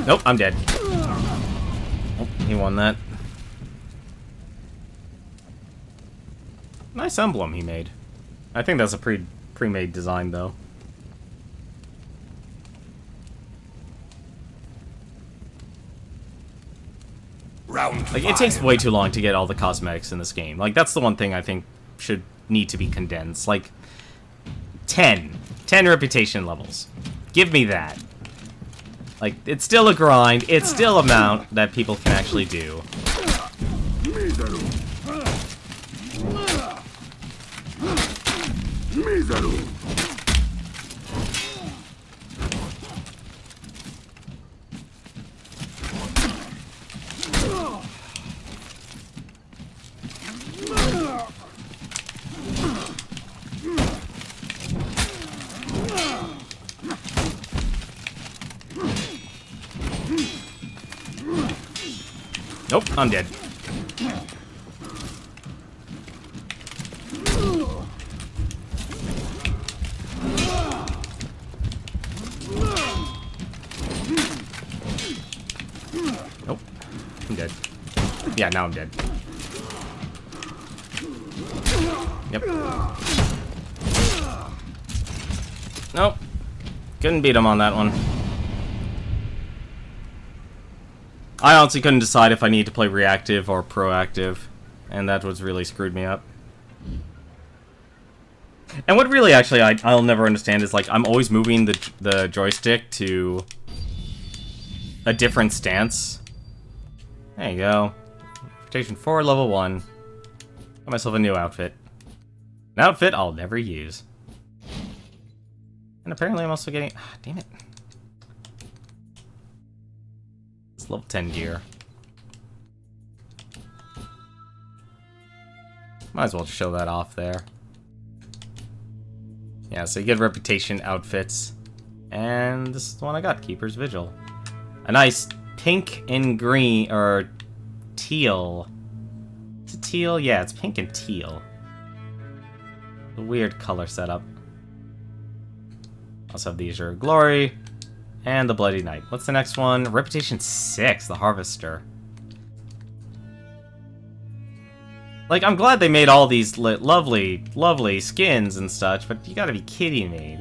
Nope, I'm dead. Oh, he won that. Nice emblem he made. I think that's a pre-made design, though. Like, it takes way too long to get all the cosmetics in this game. Like, that's the one thing I think should need to be condensed. Like, 10 reputation levels. Give me that. Like, it's still a grind, it's still a mount that people can actually do. Nope, I'm dead. Nope, I'm dead. Yeah, now I'm dead. Yep. Nope. Couldn't beat him on that one. I honestly couldn't decide if I need to play reactive or proactive, and that was really screwed me up. And what really actually I'll never understand is, like, I'm always moving the joystick to a different stance. There you go. Station 4, level 1. Got myself a new outfit. An outfit I'll never use. And apparently I'm also getting... Ah, damn it. It's level 10 gear. Might as well just show that off there. Yeah, so you get reputation outfits. And this is the one I got, Keeper's Vigil. A nice pink and green, or teal. Is it teal? Yeah, it's pink and teal. A weird color setup. Also have the Azure of Glory. And the Bloody Knight. What's the next one? Reputation 6, the Harvester. Like, I'm glad they made all these lovely, lovely skins and such, but you gotta be kidding me.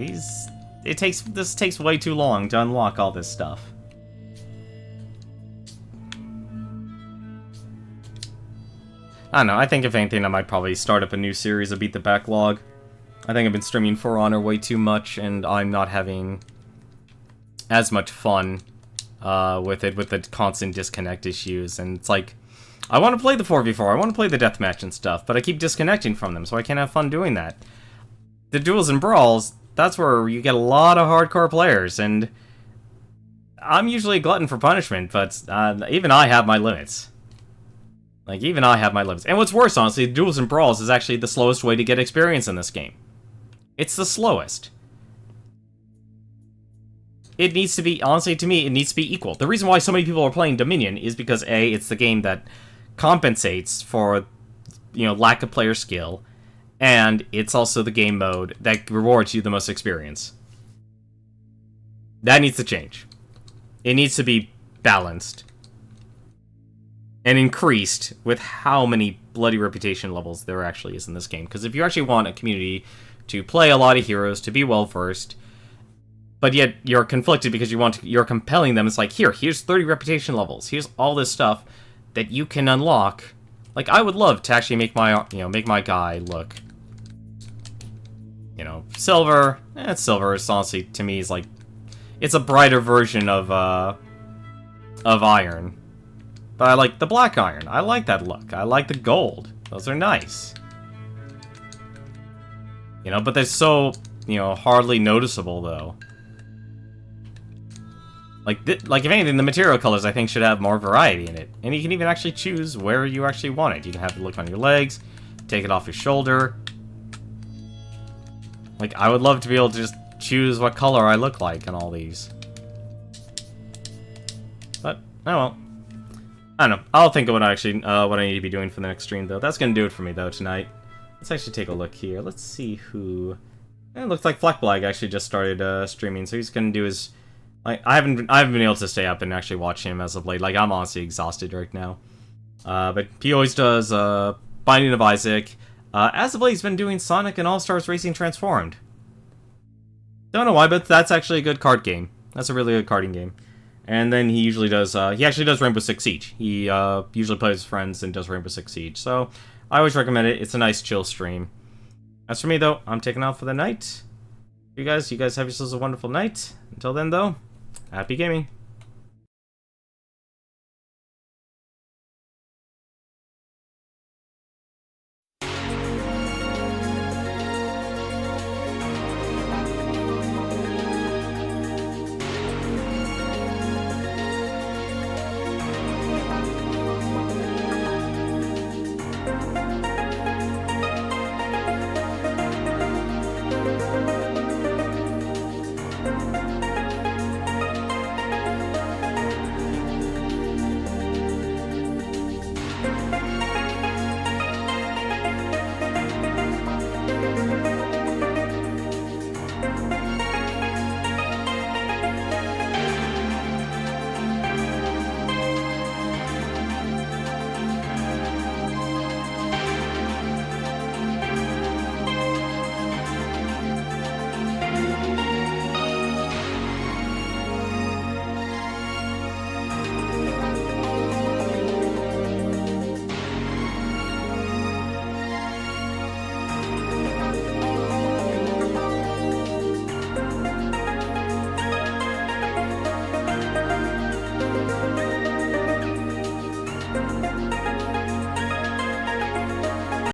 This takes way too long to unlock all this stuff. I don't know, I think if anything I might probably start up a new series of Beat the Backlog. I think I've been streaming For Honor way too much, and I'm not having as much fun with it, with the constant disconnect issues, and it's like, I want to play the 4v4, I want to play the deathmatch and stuff, but I keep disconnecting from them, so I can't have fun doing that. The duels and brawls, that's where you get a lot of hardcore players, and I'm usually a glutton for punishment, but even I have my limits. Like, even I have my limits. And what's worse, honestly, duels and brawls is actually the slowest way to get experience in this game. It's the slowest. It needs to be, honestly, to me, it needs to be equal. The reason why so many people are playing Dominion is because, A, it's the game that compensates for, you know, lack of player skill, and it's also the game mode that rewards you the most experience. That needs to change. It needs to be balanced. And increased with how many bloody reputation levels there actually is in this game. Because if you actually want a community to play a lot of heroes, to be well-versed, but yet you're conflicted because you're compelling them, it's like, here's 30 reputation levels, here's all this stuff that you can unlock. Like, I would love to actually make my, make my guy look, silver. Silver is honestly, to me, is like, it's a brighter version of iron. But I like the black iron. I like that look. I like the gold. Those are nice. But they're so, hardly noticeable, though. Like, if anything, the material colors, I think, should have more variety in it. And you can even actually choose where you actually want it. You can have it look on your legs, take it off your shoulder. Like, I would love to be able to just choose what color I look like on all these. But, oh well. I don't know. I'll think of what I need to be doing for the next stream, though. That's gonna do it for me, though, tonight. Let's actually take a look here. Let's see who... It looks like Fleckblag actually just started streaming, so he's gonna do his... Like, I haven't been able to stay up and actually watch him as of late. Like, I'm honestly exhausted right now. But he always does Binding of Isaac. As of late, he's been doing Sonic and All-Stars Racing Transformed. Don't know why, but that's actually a good card game. That's a really good carding game. And then he usually does, he actually does Rainbow Six Siege. He usually plays with friends and does Rainbow Six Siege. So, I always recommend it. It's a nice, chill stream. As for me, though, I'm taking off for the night. You guys have yourselves a wonderful night. Until then, though, happy gaming.